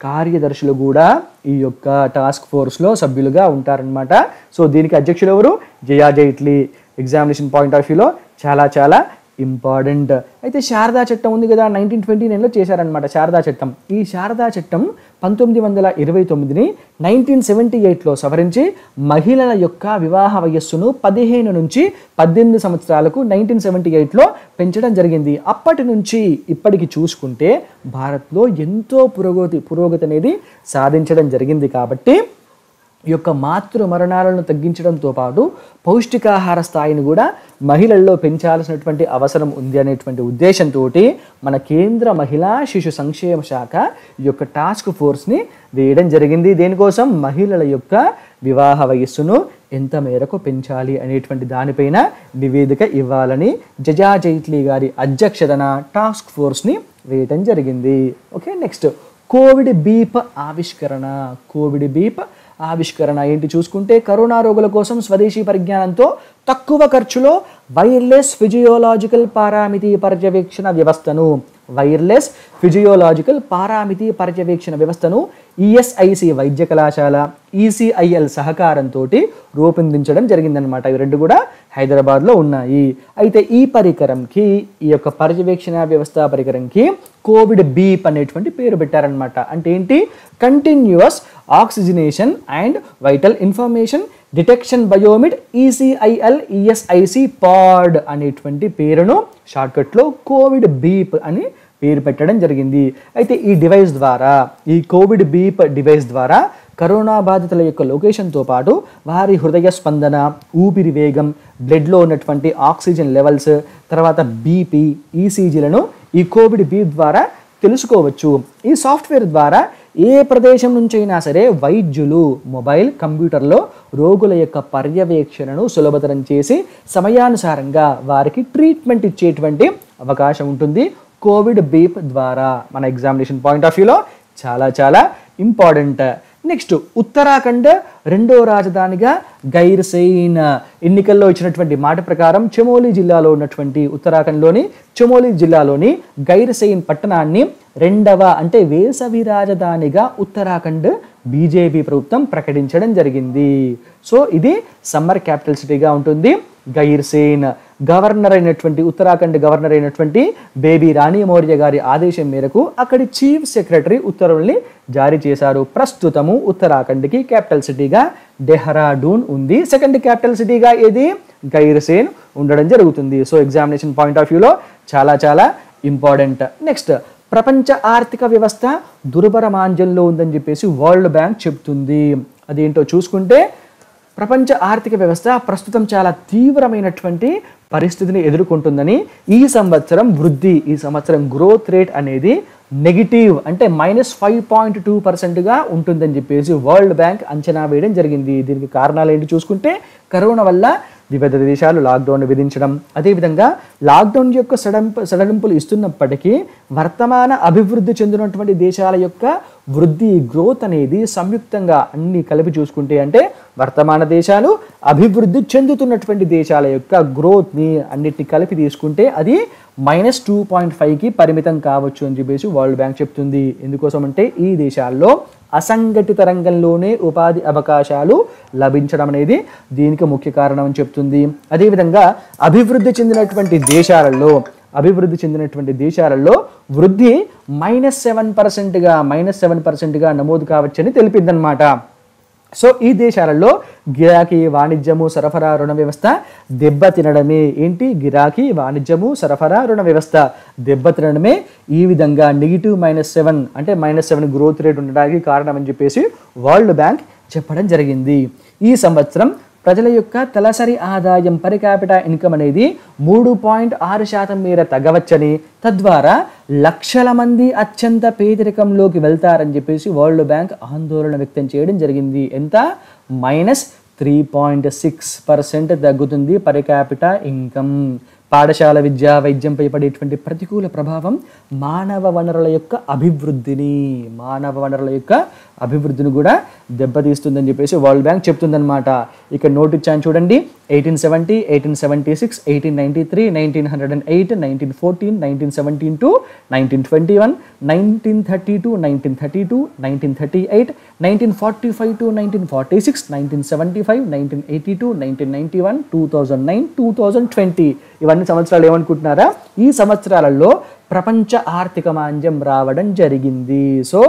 కార్యదర్శులు కూడా ఈ యొక్క టాస్క్ ఫోర్స్లో సభ్యులుగా ఉంటారనమాట. సో దీనికి అధ్యక్షులు ఎవరు? జయా జైట్లీ. ఎగ్జామినేషన్ పాయింట్ ఆఫ్ వ్యూలో చాలా చాలా ఇంపార్టెంట్. అయితే శారదా చట్టం ఉంది కదా, 1929లో చేశారనమాట శారదా చట్టం. ఈ శారదా చట్టం 1929ని 1978లో సవరించి మహిళల యొక్క వివాహ వయస్సును 15 నుంచి 18 సంవత్సరాలకు 1978లో పెంచడం జరిగింది. అప్పటి నుంచి ఇప్పటికి చూసుకుంటే భారత్లో ఎంతో పురోగతి అనేది సాధించడం జరిగింది. కాబట్టి ఈ యొక్క మాతృ మరణాలను తగ్గించడంతో పాటు పౌష్టికాహార స్థాయిని కూడా మహిళల్లో పెంచాల్సినటువంటి అవసరం ఉంది అనేటువంటి ఉద్దేశంతో మన కేంద్ర మహిళా శిశు సంక్షేమ శాఖ ఈ యొక్క టాస్క్ ఫోర్స్ని వేయడం జరిగింది. దేనికోసం? మహిళల యొక్క వివాహ వయస్సును ఎంత మేరకు పెంచాలి అనేటువంటి దానిపైన నివేదిక ఇవ్వాలని జయా జైట్లీ గారి అధ్యక్షతన టాస్క్ ఫోర్స్ని వేయడం జరిగింది. ఓకే, నెక్స్ట్ కోవిడ్ బీప్ ఆవిష్కరణ ఏంటి చూసుకుంటే, కరోనా రోగుల కోసం స్వదేశీ పరిజ్ఞానంతో తక్కువ ఖర్చులో వైర్లెస్ ఫిజియోలాజికల్ పారామితి పర్యవేక్షణ వ్యవస్థను ఈఎస్ఐసి వైద్య కళాశాల, ఈసీఐఎల్ సహకారంతో రూపొందించడం జరిగిందనమాట. ఇవి రెండు కూడా హైదరాబాద్లో ఉన్నాయి. అయితే ఈ యొక్క పర్యవేక్షణ వ్యవస్థ పరికరంకి కోవిడ్ బీప్ అనేటువంటి పేరు పెట్టారనమాట. అంటే ఏంటి? Continuous oxygenation and vital information detection Biomed ECIL ESIC pod అనేటువంటి పేరును షార్ట్కట్లో కోవిడ్ బీప్ అని పేరు పెట్టడం జరిగింది. అయితే ఈ కోవిడ్ బీప్ డివైస్ ద్వారా కరోనా బాధితుల యొక్క లొకేషన్తో పాటు వారి హృదయ స్పందన, ఊపిరి వేగం, బ్లడ్లో ఉన్నటువంటి ఆక్సిజన్ లెవెల్స్, తర్వాత బీపీ, ఈసీజీలను ఈ కోవిడ్ బీప్ ద్వారా తెలుసుకోవచ్చు. ఈ సాఫ్ట్వేర్ ద్వారా ఏ ప్రదేశం నుంచైనా సరే వైద్యులు మొబైల్, కంప్యూటర్లో రోగుల యొక్క పర్యవేక్షణను సులభతరం చేసి సమయానుసారంగా వారికి ట్రీట్మెంట్ ఇచ్చేటువంటి అవకాశం ఉంటుంది కోవిడ్ బీప్ ద్వారా. మన ఎగ్జామినేషన్ పాయింట్ ఆఫ్ వ్యూలో చాలా చాలా ఇంపార్టెంట్. నెక్స్ట్, ఉత్తరాఖండ్ రెండో రాజధానిగా గైర్సెయిన్. ఎన్నికల్లో ఇచ్చినటువంటి మాట ప్రకారం చమోలీ జిల్లాలో ఉన్నటువంటి ఉత్తరాఖండ్లోని చమోలీ జిల్లాలోని గైర్సెయిన్ పట్టణాన్ని రెండవ అంటే వేసవి రాజధానిగా ఉత్తరాఖండ్ బీజేపీ ప్రభుత్వం ప్రకటించడం జరిగింది. సో ఇది సమ్మర్ క్యాపిటల్ సిటీగా ఉంటుంది గైర్సెయిన్. గవర్నర్ అయినటువంటి ఉత్తరాఖండ్ గవర్నర్ అయినటువంటి బేబీ రాణి మౌర్య గారి ఆదేశం మేరకు అక్కడి చీఫ్ సెక్రటరీ ఉత్తర్వుల్ని జారీ చేశారు. ప్రస్తుతము ఉత్తరాఖండ్కి క్యాపిటల్ సిటీగా డెహ్రాడూన్ ఉంది. సెకండ్ క్యాపిటల్ సిటీగా ఏది గైర్సెయిన్ ఉండడం జరుగుతుంది. సో ఎగ్జామినేషన్ పాయింట్ ఆఫ్ వ్యూలో చాలా చాలా ఇంపార్టెంట్. నెక్స్ట్, ప్రపంచ ఆర్థిక వ్యవస్థ దుర్భర మాంద్యంలో ఉందని చెప్పేసి వరల్డ్ బ్యాంక్ చెప్తుంది. అదేంటో చూసుకుంటే ప్రపంచ ఆర్థిక వ్యవస్థ ప్రస్తుతం చాలా తీవ్రమైనటువంటి పరిస్థితిని ఎదుర్కొంటుందని, ఈ సంవత్సరం గ్రోత్ రేట్ అనేది నెగిటివ్ అంటే -5.2%గా ఉంటుందని చెప్పేసి వరల్డ్ బ్యాంక్ అంచనా వేయడం జరిగింది. దీనికి కారణాలు ఏంటి చూసుకుంటే కరోనా వల్ల వివిధ దేశాలు లాక్డౌన్ విధించడం, అదేవిధంగా లాక్డౌన్ యొక్క సడలింపులు ఇస్తున్నప్పటికీ వర్తమాన అభివృద్ధి చెందినటువంటి దేశాల యొక్క వృద్ధి గ్రోత్ అనేది సంయుక్తంగా అన్ని కలిపి చూసుకుంటే అంటే వర్తమాన దేశాలు, అభివృద్ధి చెందుతున్నటువంటి దేశాల యొక్క గ్రోత్ని అన్నిటిని కలిపి తీసుకుంటే అది -2.5కి పరిమితం కావచ్చు అని చెప్పేసి వరల్డ్ బ్యాంక్ చెప్తుంది. ఎందుకోసం అంటే ఈ దేశాల్లో అసంఘటిత రంగంలోనే ఉపాధి అవకాశాలు లభించడం అనేది దీనికి ముఖ్య కారణం అని చెప్తుంది. అదేవిధంగా అభివృద్ధి చెందినటువంటి దేశాలలో వృద్ధి -7%గా నమోదు కావచ్చని తెలిపిందనమాట. సో ఈ దేశాలలో గిరాకీ, వాణిజ్యము, సరఫరా, రుణ వ్యవస్థ దెబ్బతినడమే దెబ్బతినడమే ఈ విధంగా -7 అంటే -7 గ్రోత్ రేట్ ఉండడానికి కారణం అని చెప్పేసి వరల్డ్ బ్యాంక్ చెప్పడం జరిగింది. ఈ సంవత్సరం ప్రజల యొక్క తలసరి ఆదాయం పర్ క్యాపిటా ఇన్కమ్ అనేది 3.6% మేర తగ్గవచ్చని, తద్వారా లక్షల మంది అత్యంత పేదరికంలోకి వెళ్తారని చెప్పేసి వరల్డ్ బ్యాంక్ ఆందోళన వ్యక్తం చేయడం జరిగింది. ఎంత? -3.6% తగ్గుతుంది పర్ క్యాపిటా ఇన్కమ్. పాఠశాల విద్య, వైద్యంపై పడేటువంటి ప్రతికూల ప్రభావం మానవ వనరుల యొక్క అభివృద్ధిని కూడా దెబ్బతీస్తుందని చెప్పేసి వరల్డ్ బ్యాంక్ చెప్తుందన్నమాట. ఇక్కడ నోట్ ఇచ్చాను చూడండి. 1870, 1876, 1893, 1908, 1914, 1917 1921, 1932, 1932, 1938, 1945 to 1946, 1975, 1982, 1991, 2009, 2020 ఇవన్నీ సంవత్సరాలు ఏమనుకుంటున్నారా? ఈ సంవత్సరాలలో ప్రపంచ ఆర్థిక మాంద్యం రావడం జరిగింది. సో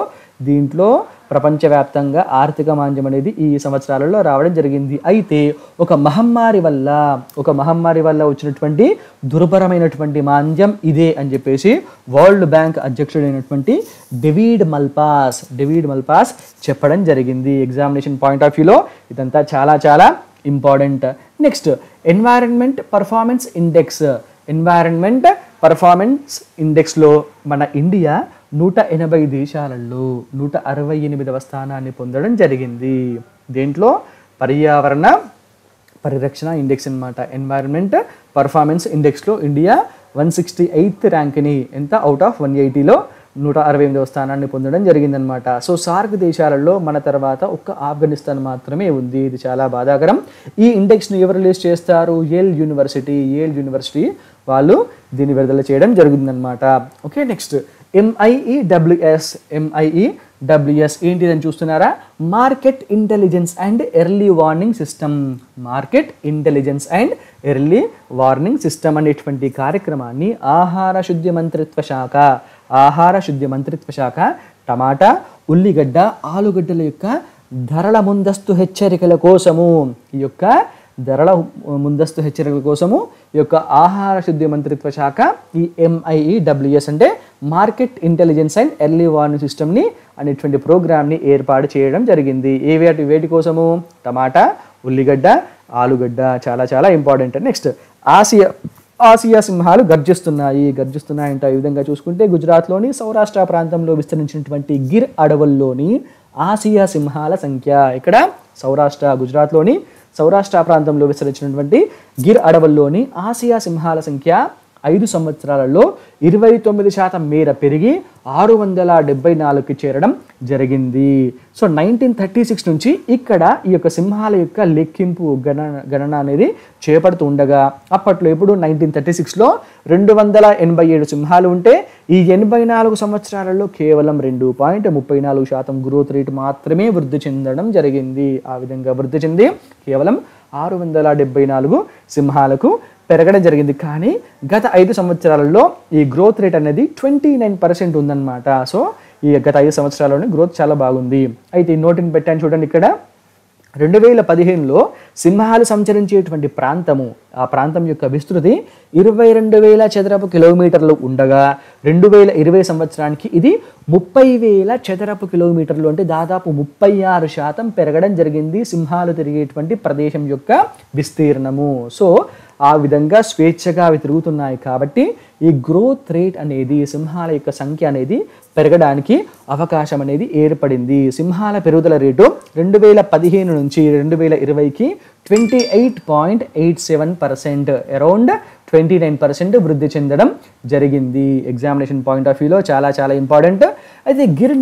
దీంట్లో ప్రపంచవ్యాప్తంగా ఆర్థిక మాంద్యం అనేది ఈ సంవత్సరాలలో రావడం జరిగింది. అయితే ఒక మహమ్మారి వల్ల వచ్చినటువంటి దుర్భరమైనటువంటి మాంద్యం ఇదే అని చెప్పేసి వరల్డ్ బ్యాంక్ అధ్యక్షుడైనటువంటి డేవిడ్ మల్పాస్ చెప్పడం జరిగింది. ఎగ్జామినేషన్ పాయింట్ ఆఫ్ వ్యూలో ఇదంతా చాలా చాలా ఇంపార్టెంట్. నెక్స్ట్, ఎన్వైరన్మెంట్ పర్ఫార్మెన్స్ ఇండెక్స్లో మన ఇండియా 180 దేశాలలో 168వ స్థానాన్ని పొందడం జరిగింది. దేంట్లో? పర్యావరణ పరిరక్షణ ఇండెక్స్ అన్నమాట. ఎన్వైరన్మెంట్ పర్ఫార్మెన్స్ ఇండెక్స్లో ఇండియా 168th ర్యాంక్ని ఎంత అవుట్ ఆఫ్ 180లో 168వ స్థానాన్ని పొందడం జరిగిందనమాట. సో సార్క్ దేశాలలో మన తర్వాత ఒక్క ఆఫ్ఘనిస్తాన్ మాత్రమే ఉంది. ఇది చాలా బాధాకరం. ఈ ఇండెక్స్ను ఎవరు రిలీజ్ చేస్తారు? యేల్ యూనివర్సిటీ వాళ్ళు దీన్ని విడుదల చేయడం జరుగుతుందన్నమాట. ఓకే, నెక్స్ట్ MIEWS ఏంటిదని చూస్తున్నారా? Market intelligence and early warning system అనేటువంటి కార్యక్రమాన్ని ఆహార శుద్ధి మంత్రిత్వ శాఖ టమాటా, ఉల్లిగడ్డ, ఆలుగడ్డల యొక్క ధరల ముందస్తు హెచ్చరికల కోసము ఈ యొక్క ధరల ముందస్తు హెచ్చరికల కోసము ఈ యొక్క ఆహార శుద్ధి మంత్రిత్వ శాఖ ఈ MIEWS అంటే market intelligence and early warning సిస్టమ్ని అనేటువంటి ప్రోగ్రామ్ని ఏర్పాటు చేయడం జరిగింది. వేటి కోసము? టమాటా, ఉల్లిగడ్డ, ఆలుగడ్డ, చాలా చాలా ఇంపార్టెంట్. నెక్స్ట్ ఆసియా సింహాలు గర్జిస్తున్నాయంట. ఈ విధంగా చూసుకుంటే గుజరాత్లోని సౌరాష్ట్ర ప్రాంతంలో విస్తరించినటువంటి గిర్ అడవుల్లోని ఆసియా సింహాల సంఖ్య, ఇక్కడ గుజరాత్లోని సౌరాష్ట్ర ప్రాంతంలో విస్తరించినటువంటి గిర్ అడవుల్లోని ఆసియా సింహాల సంఖ్య 5 సంవత్సరాలలో 29% మేర పెరిగి 674కి చేరడం జరిగింది. సో 1936 నుంచి ఇక్కడ ఈ యొక్క సింహాల యొక్క లెక్కింపు గణన అనేది చేపడుతూ ఉండగా, అప్పట్లో ఇప్పుడు 1936లో 287 సింహాలు ఉంటే ఈ 84 సంవత్సరాలలో కేవలం 2.34% గ్రోత్ రేట్ మాత్రమే వృద్ధి చెందడం జరిగింది. ఆ విధంగా వృద్ధి చెంది కేవలం 674 సింహాలకు పెరగడం జరిగింది. కానీ గత 5 సంవత్సరాలలో ఈ గ్రోత్ రేట్ అనేది 29% ఉందన్నమాట. సో ఈ గత 5 సంవత్సరాల్లోనే గ్రోత్ చాలా బాగుంది. అయితే ఈ నోటిని పెట్టాను చూడండి. ఇక్కడ 2015లో సింహాలు సంచరించేటువంటి ఆ ప్రాంతం యొక్క విస్తృతి 22,000 చదరపు కిలోమీటర్లు ఉండగా 2020 సంవత్సరానికి ఇది 30,000 చదరపు కిలోమీటర్లు, అంటే దాదాపు 36% పెరగడం జరిగింది సింహాలు తిరిగేటువంటి ప్రదేశం యొక్క విస్తీర్ణము. సో ఆ విధంగా స్వేచ్ఛగా అవి తిరుగుతున్నాయి కాబట్టి ఈ గ్రోత్ రేట్ అనేది, సింహాల యొక్క సంఖ్య అనేది పెరగడానికి అవకాశం అనేది ఏర్పడింది. సింహాల పెరుగుదల రేటు 2015 నుంచి 2020కి 28.87%, అరౌండ్ 29% వృద్ధి చెందడం జరిగింది. ఎగ్జామినేషన్ పాయింట్ ఆఫ్ వ్యూలో చాలా చాలా ఇంపార్టెంట్. అయితే గిర్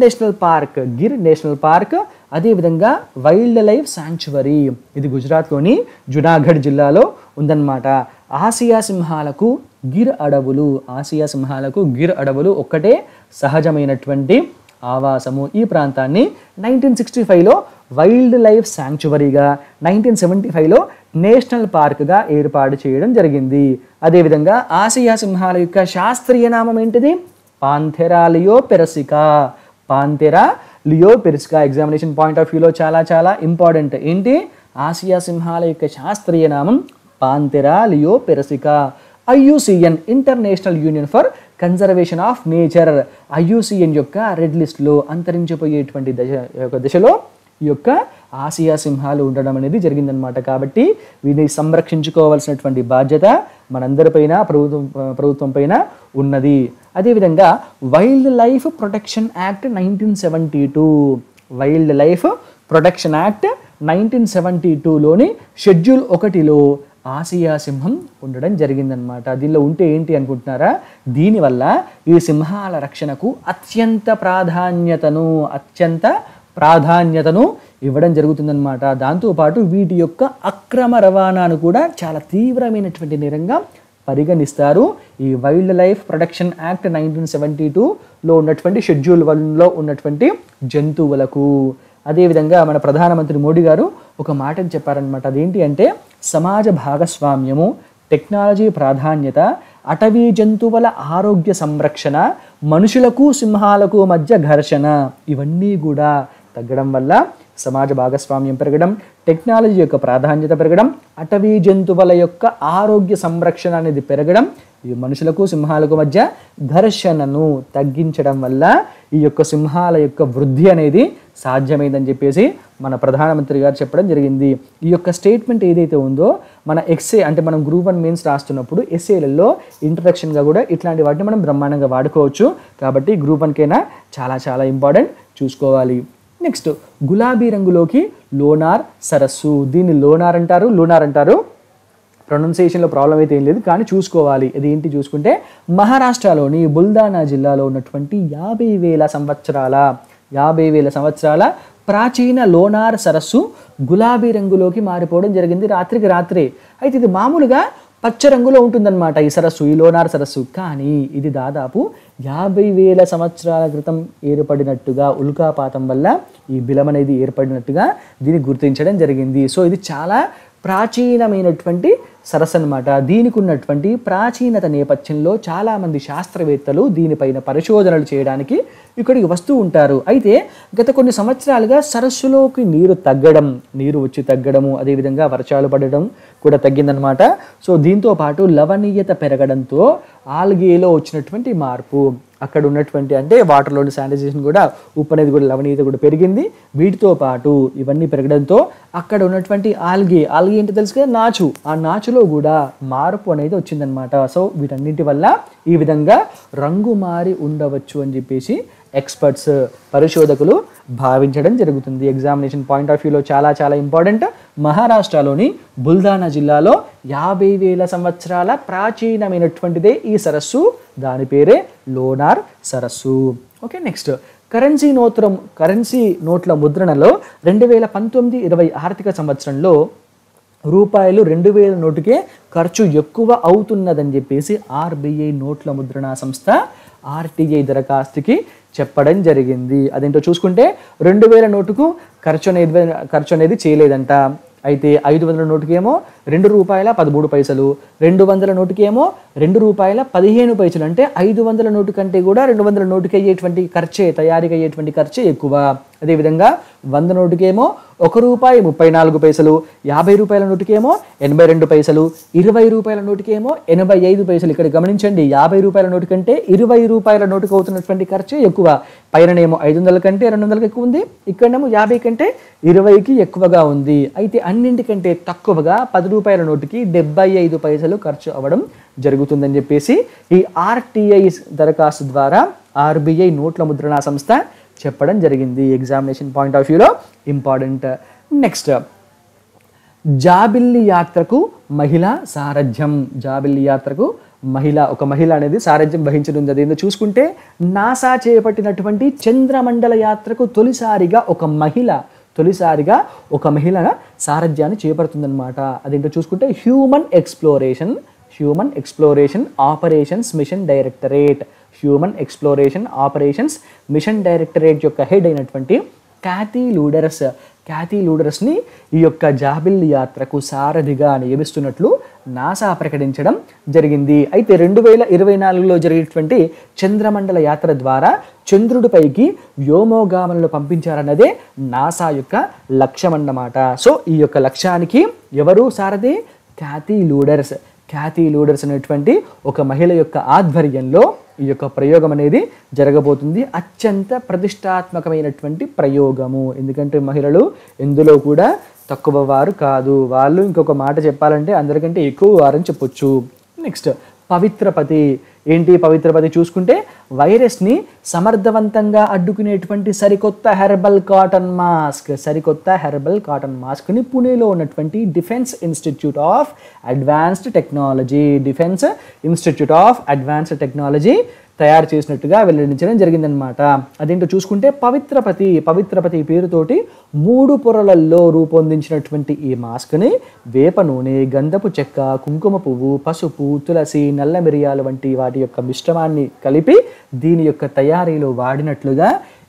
నేషనల్ పార్క్ అదేవిధంగా వైల్డ్ లైఫ్ శాంక్చువరీ, ఇది గుజరాత్లోని జునాగఢ్ జిల్లాలో ఉందన్నమాట. ఆసియా సింహాలకు గిర్ అడవులు ఒక్కటే సహజమైనటువంటి ఆవాసము. ఈ ప్రాంతాన్ని 1965లో వైల్డ్ లైఫ్ శాంక్చువరీగా, 1975లో నేషనల్ పార్క్గా ఏర్పాటు చేయడం జరిగింది. అదేవిధంగా ఆసియా సింహాల యొక్క శాస్త్రీయ నామం ఏంటిది? పాంథెరా లియోపెరిస్కా. ఎగ్జామినేషన్ పాయింట్ ఆఫ్ వ్యూలో చాలా చాలా ఇంపార్టెంట్. ఏంటి? ఆసియా సింహాల యొక్క శాస్త్రీయ నామం పాంథెరా లియోపెరిస్కా. IUCN International Union for Conservation of Nature, IUCN యొక్క రెడ్ లిస్ట్లో అంతరించిపోయేటువంటి దశలో ఈ యొక్క ఆసియా సింహాలు ఉండడం అనేది జరిగిందనమాట. కాబట్టి వీటిని సంరక్షించుకోవాల్సినటువంటి బాధ్యత మనందరిపైన, ప్రభుత్వం పైన ఉన్నది. అదేవిధంగా వైల్డ్ లైఫ్ ప్రొటెక్షన్ యాక్ట్ 1972లోని షెడ్యూల్ 1లో ఆసియా సింహం ఉండడం జరిగిందనమాట. దీనిలో ఉంటే ఏంటి అనుకుంటున్నారా? దీనివల్ల ఈ సింహాల రక్షణకు అత్యంత ప్రాధాన్యతను ఇవ్వడం జరుగుతుందన్నమాట. దాంతోపాటు వీటి యొక్క అక్రమ రవాణాను కూడా చాలా తీవ్రమైనటువంటి నేరంగా పరిగణిస్తారు. ఈ వైల్డ్ లైఫ్ ప్రొటెక్షన్ యాక్ట్ 1972లో ఉన్నటువంటి షెడ్యూల్ 1లో ఉన్నటువంటి జంతువులకు. అదేవిధంగా మన ప్రధానమంత్రి మోడీ గారు ఒక మాటను చెప్పారనమాట. అదేంటి అంటే సమాజ భాగస్వామ్యము, టెక్నాలజీ ప్రాధాన్యత, అటవీ జంతువుల ఆరోగ్య సంరక్షణ, మనుషులకు సింహాలకు మధ్య ఘర్షణ, ఇవన్నీ కూడా తగ్గడం వల్ల సమాజ భాగస్వామ్యం పెరగడం, టెక్నాలజీ యొక్క ప్రాధాన్యత పెరగడం, అటవీ జంతువుల యొక్క ఆరోగ్య సంరక్షణ అనేది పెరగడం, ఈ మనుషులకు సింహాలకు మధ్య ఘర్షణను తగ్గించడం వల్ల ఈ యొక్క సింహాల యొక్క వృద్ధి అనేది సాధ్యమైందని చెప్పేసి మన ప్రధానమంత్రి గారు చెప్పడం జరిగింది. ఈ యొక్క స్టేట్మెంట్ ఏదైతే ఉందో మన ఎస్ఏ అంటే మనం గ్రూప్ 1 మెయిన్స్ రాస్తున్నప్పుడు ఎస్ఏలలో ఇంట్రడక్షన్గా కూడా ఇట్లాంటి వాటిని మనం బ్రహ్మాండంగా వాడుకోవచ్చు. కాబట్టి గ్రూప్ 1కైనా చాలా చాలా ఇంపార్టెంట్, చూసుకోవాలి. నెక్స్ట్ గులాబీ రంగులోకి లోనార్ సరస్సు, దీన్ని లోనార్ అంటారు. ప్రొనౌన్సియేషన్లో ప్రాబ్లం అయితే ఏం లేదు, కానీ చూసుకోవాలి. ఇది ఏంటి చూసుకుంటే మహారాష్ట్రలోని బుల్దానా జిల్లాలో ఉన్నటువంటి 50,000 సంవత్సరాల ప్రాచీన లోనార్ సరస్సు గులాబీ రంగులోకి మారిపోవడం జరిగింది రాత్రికి రాత్రే. అయితే ఇది మామూలుగా పచ్చ రంగులో ఉంటుందన్నమాట ఈ సరస్సు, ఈ లోనార్ సరస్సు. కానీ ఇది దాదాపు 50,000 సంవత్సరాల క్రితం ఏర్పడినట్టుగా, ఉల్కాపాతం వల్ల ఈ బిలం అనేది ఏర్పడినట్టుగా దీన్ని గుర్తించడం జరిగింది. సో ఇది చాలా ప్రాచీనమైనటువంటి సరస్సు అన్నమాట. దీనికి ఉన్నటువంటి ప్రాచీనత నేపథ్యంలో చాలామంది శాస్త్రవేత్తలు దీనిపైన పరిశోధనలు చేయడానికి ఇక్కడికి వస్తూ ఉంటారు. అయితే గత కొన్ని సంవత్సరాలుగా సరస్సులోకి నీరు వచ్చి తగ్గడము, అదేవిధంగా వర్షాలు పడడం కూడా తగ్గిందనమాట. సో దీంతో పాటు లవణీయత పెరగడంతో ఆల్గేలో వచ్చినటువంటి మార్పు, అక్కడ ఉన్నటువంటి అంటే వాటర్లోని శానిటైజేషన్ కూడా, ఉప్పు అనేది కూడా, లవణీయత కూడా పెరిగింది. వీటితో పాటు ఇవన్నీ పెరగడంతో అక్కడ ఉన్నటువంటి ఆల్గే ఏంటి తెలుసు కదా, నాచు, ఆ నాచులో కూడా మార్పు అనేది వచ్చిందనమాట. సో వీటన్నింటి వల్ల ఈ విధంగా రంగు మారి ఉండవచ్చు అని చెప్పేసి ఎక్స్పర్ట్స్, పరిశోధకులు భావించడం జరుగుతుంది. ఎగ్జామినేషన్ పాయింట్ ఆఫ్ వ్యూలో చాలా చాలా ఇంపార్టెంట్. మహారాష్ట్రలోని బుల్దానా జిల్లాలో 50,000 సంవత్సరాల ప్రాచీనమైనటువంటిదే ఈ సరస్సు. దాని పేరే లోనార్ సరస్సు. ఓకే, నెక్స్ట్ కరెన్సీ నోట్ల ముద్రణలో 2019-20 ఆర్థిక సంవత్సరంలో రూపాయలు 2,000 నోటుకే ఖర్చు ఎక్కువ అవుతున్నదని చెప్పేసి ఆర్బీఐ నోట్ల ముద్రణా సంస్థ ఆర్టీఐ దరఖాస్తుకి చెప్పడం జరిగింది. అదేంటో చూసుకుంటే 2,000 నోటుకు ఖర్చు అనేది చేయలేదంట. అయితే 500 నోటుకేమో ₹2.13, 200 నోటుకేమో ₹2.15. అంటే 500 నోటు కంటే కూడా 200 నోటుకి అయ్యేటువంటి తయారీకి అయ్యేటువంటి ఖర్చే ఎక్కువ. అదేవిధంగా 100 నోటుకేమో ₹1.34, 50 రూపాయల నోటుకేమో 82 పైసలు, 20 రూపాయల నోటుకేమో 85 పైసలు. ఇక్కడ గమనించండి, 50 రూపాయల నోటు కంటే 20 రూపాయల నోటుకు అవుతున్నటువంటి ఖర్చు ఎక్కువ. పైననేమో 500 కంటే 200కి ఎక్కువ ఉంది, ఇక్కడనేమో 50 కంటే 20కి ఎక్కువగా ఉంది. అయితే అన్నింటికంటే తక్కువగా 10 రూపాయల నోటుకి 75 పైసలు ఖర్చు అవ్వడం జరుగుతుందని చెప్పేసి ఈ ఆర్టీఐ దరఖాస్తు ద్వారా ఆర్బీఐ నోట్ల ముద్రణా సంస్థ చెప్పడం జరిగింది. ఎగ్జామినేషన్ పాయింట్ ఆఫ్ వ్యూలో ఇంపార్టెంట్. నెక్స్ట్, జాబిల్లి యాత్రకు మహిళా సారథ్యం. జాబిల్లి యాత్రకు ఒక మహిళ అనేది సారథ్యం వహించనుంది. అదేందో చూసుకుంటే నాసా చేపట్టినటువంటి చంద్రమండల యాత్రకు తొలిసారిగా ఒక మహిళ సారథ్యాన్ని చేపడుతుందన్నమాట. అదేంటో చూసుకుంటే Human Exploration Operations Mission Directorate. Human Exploration Operations Mission Directorate యొక్క హెడ్ అయినటువంటి క్యాథీ లూడర్స్ని ఈ యొక్క జాబిల్లి యాత్రకు సారథిగా నియమిస్తున్నట్లు నాసా ప్రకటించడం జరిగింది. అయితే 2024లో జరిగేటువంటి చంద్రమండల యాత్ర ద్వారా చంద్రుడిపైకి వ్యోమగాములను పంపించారన్నదే నాసా యొక్క లక్ష్యం అన్నమాట. సో ఈ యొక్క లక్ష్యానికి ఎవరు సారథి? క్యాథీ లూడర్స్ అనేటువంటి ఒక మహిళ యొక్క ఆధ్వర్యంలో ఈ యొక్క ప్రయోగం అనేది జరగబోతుంది. అత్యంత ప్రతిష్టాత్మకమైనటువంటి ప్రయోగము. ఎందుకంటే మహిళలు ఎందులో కూడా తక్కువ వారు కాదు. వాళ్ళు ఇంకొక మాట చెప్పాలంటే అందరికంటే ఎక్కువ వారని చెప్పొచ్చు. నెక్స్ట్, పవిత్రపతి. ఏంటి పవిత్రపతి చూసుకుంటే వైరస్ని సమర్థవంతంగా అడ్డుకునేటువంటి సరికొత్త హెర్బల్ కాటన్ మాస్క్ని పుణేలో ఉన్నటువంటి defence institute of advanced technology తయారు చేసినట్టుగా వెల్లడించడం జరిగిందనమాట. అదేంటో చూసుకుంటే పవిత్రపతి పేరుతోటి 3 పొరలలో రూపొందించినటువంటి ఈ మాస్క్ని వేప నూనె, గంధపు చెక్క, కుంకుమ పువ్వు, పసుపు, తులసి, నల్ల మిరియాలు వంటి వాటి యొక్క మిశ్రమాన్ని కలిపి దీని యొక్క తయారీలో వాడినట్లుగా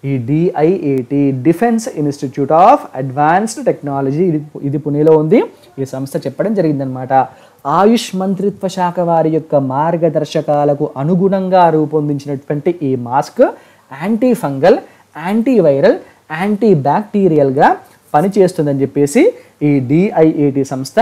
ఈ DIAT defence institute of advanced technology ఇది పుణేలో ఉంది. ఈ సంస్థ చెప్పడం జరిగిందనమాట. ఆయుష్ మంత్రిత్వ శాఖ వారి యొక్క మార్గదర్శకాలకు అనుగుణంగా రూపొందించినటువంటి ఈ mask antifungal, antiviral, anti బ్యాక్టీరియల్గా పనిచేస్తుందని చెప్పేసి ఈ DIAT సంస్థ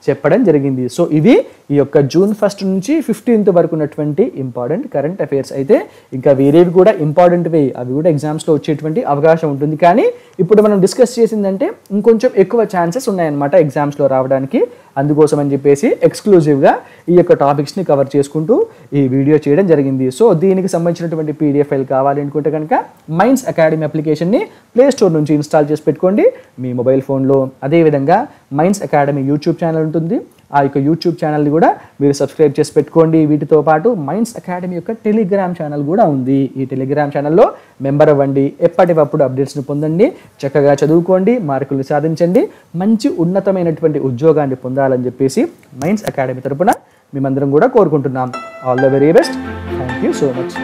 చెప్పడం జరిగింది. సో ఇవి ఈ యొక్క June 1 నుంచి 15th వరకు ఉన్నటువంటి ఇంపార్టెంట్ కరెంట్ అఫైర్స్. అయితే ఇంకా వేరేవి కూడా ఇంపార్టెంట్వే, అవి కూడా ఎగ్జామ్స్లో వచ్చేటువంటి అవకాశం ఉంటుంది. కానీ ఇప్పుడు మనం డిస్కస్ చేసిందంటే ఇంకొంచెం ఎక్కువ ఛాన్సెస్ ఉన్నాయన్నమాట ఎగ్జామ్స్లో రావడానికి. అందుకోసం అని చెప్పేసి ఎక్స్క్లూజివ్గా ఈ యొక్క టాపిక్స్ని కవర్ చేసుకుంటూ ఈ వీడియో చేయడం జరిగింది. సో దీనికి సంబంధించినటువంటి PDF ఫైల్ కావాలి అనుకుంటే కనుక మైండ్స్ అకాడమీ అప్లికేషన్ని ప్లేస్టోర్ నుంచి ఇన్స్టాల్ చేసి పెట్టుకోండి మీ మొబైల్ ఫోన్లో. అదేవిధంగా మైండ్స్ అకాడమీ యూట్యూబ్ ఛానల్ ఉంటుంది. ఆ యొక్క యూట్యూబ్ ఛానల్ని కూడా మీరు సబ్స్క్రైబ్ చేసి పెట్టుకోండి. వీటితో పాటు మైండ్స్ అకాడమీ యొక్క టెలిగ్రామ్ ఛానల్ కూడా ఉంది. ఈ టెలిగ్రామ్ ఛానల్లో మెంబర్ అవ్వండి. ఎప్పటికప్పుడు అప్డేట్స్ని పొందండి, చక్కగా చదువుకోండి, మార్కులు సాధించండి, మంచి ఉన్నతమైనటువంటి ఉద్యోగాన్ని పొందాలని చెప్పేసి మైండ్స్ అకాడమీ తరపున మేమందరం కూడా కోరుకుంటున్నాం. All the very best. Thank you so much.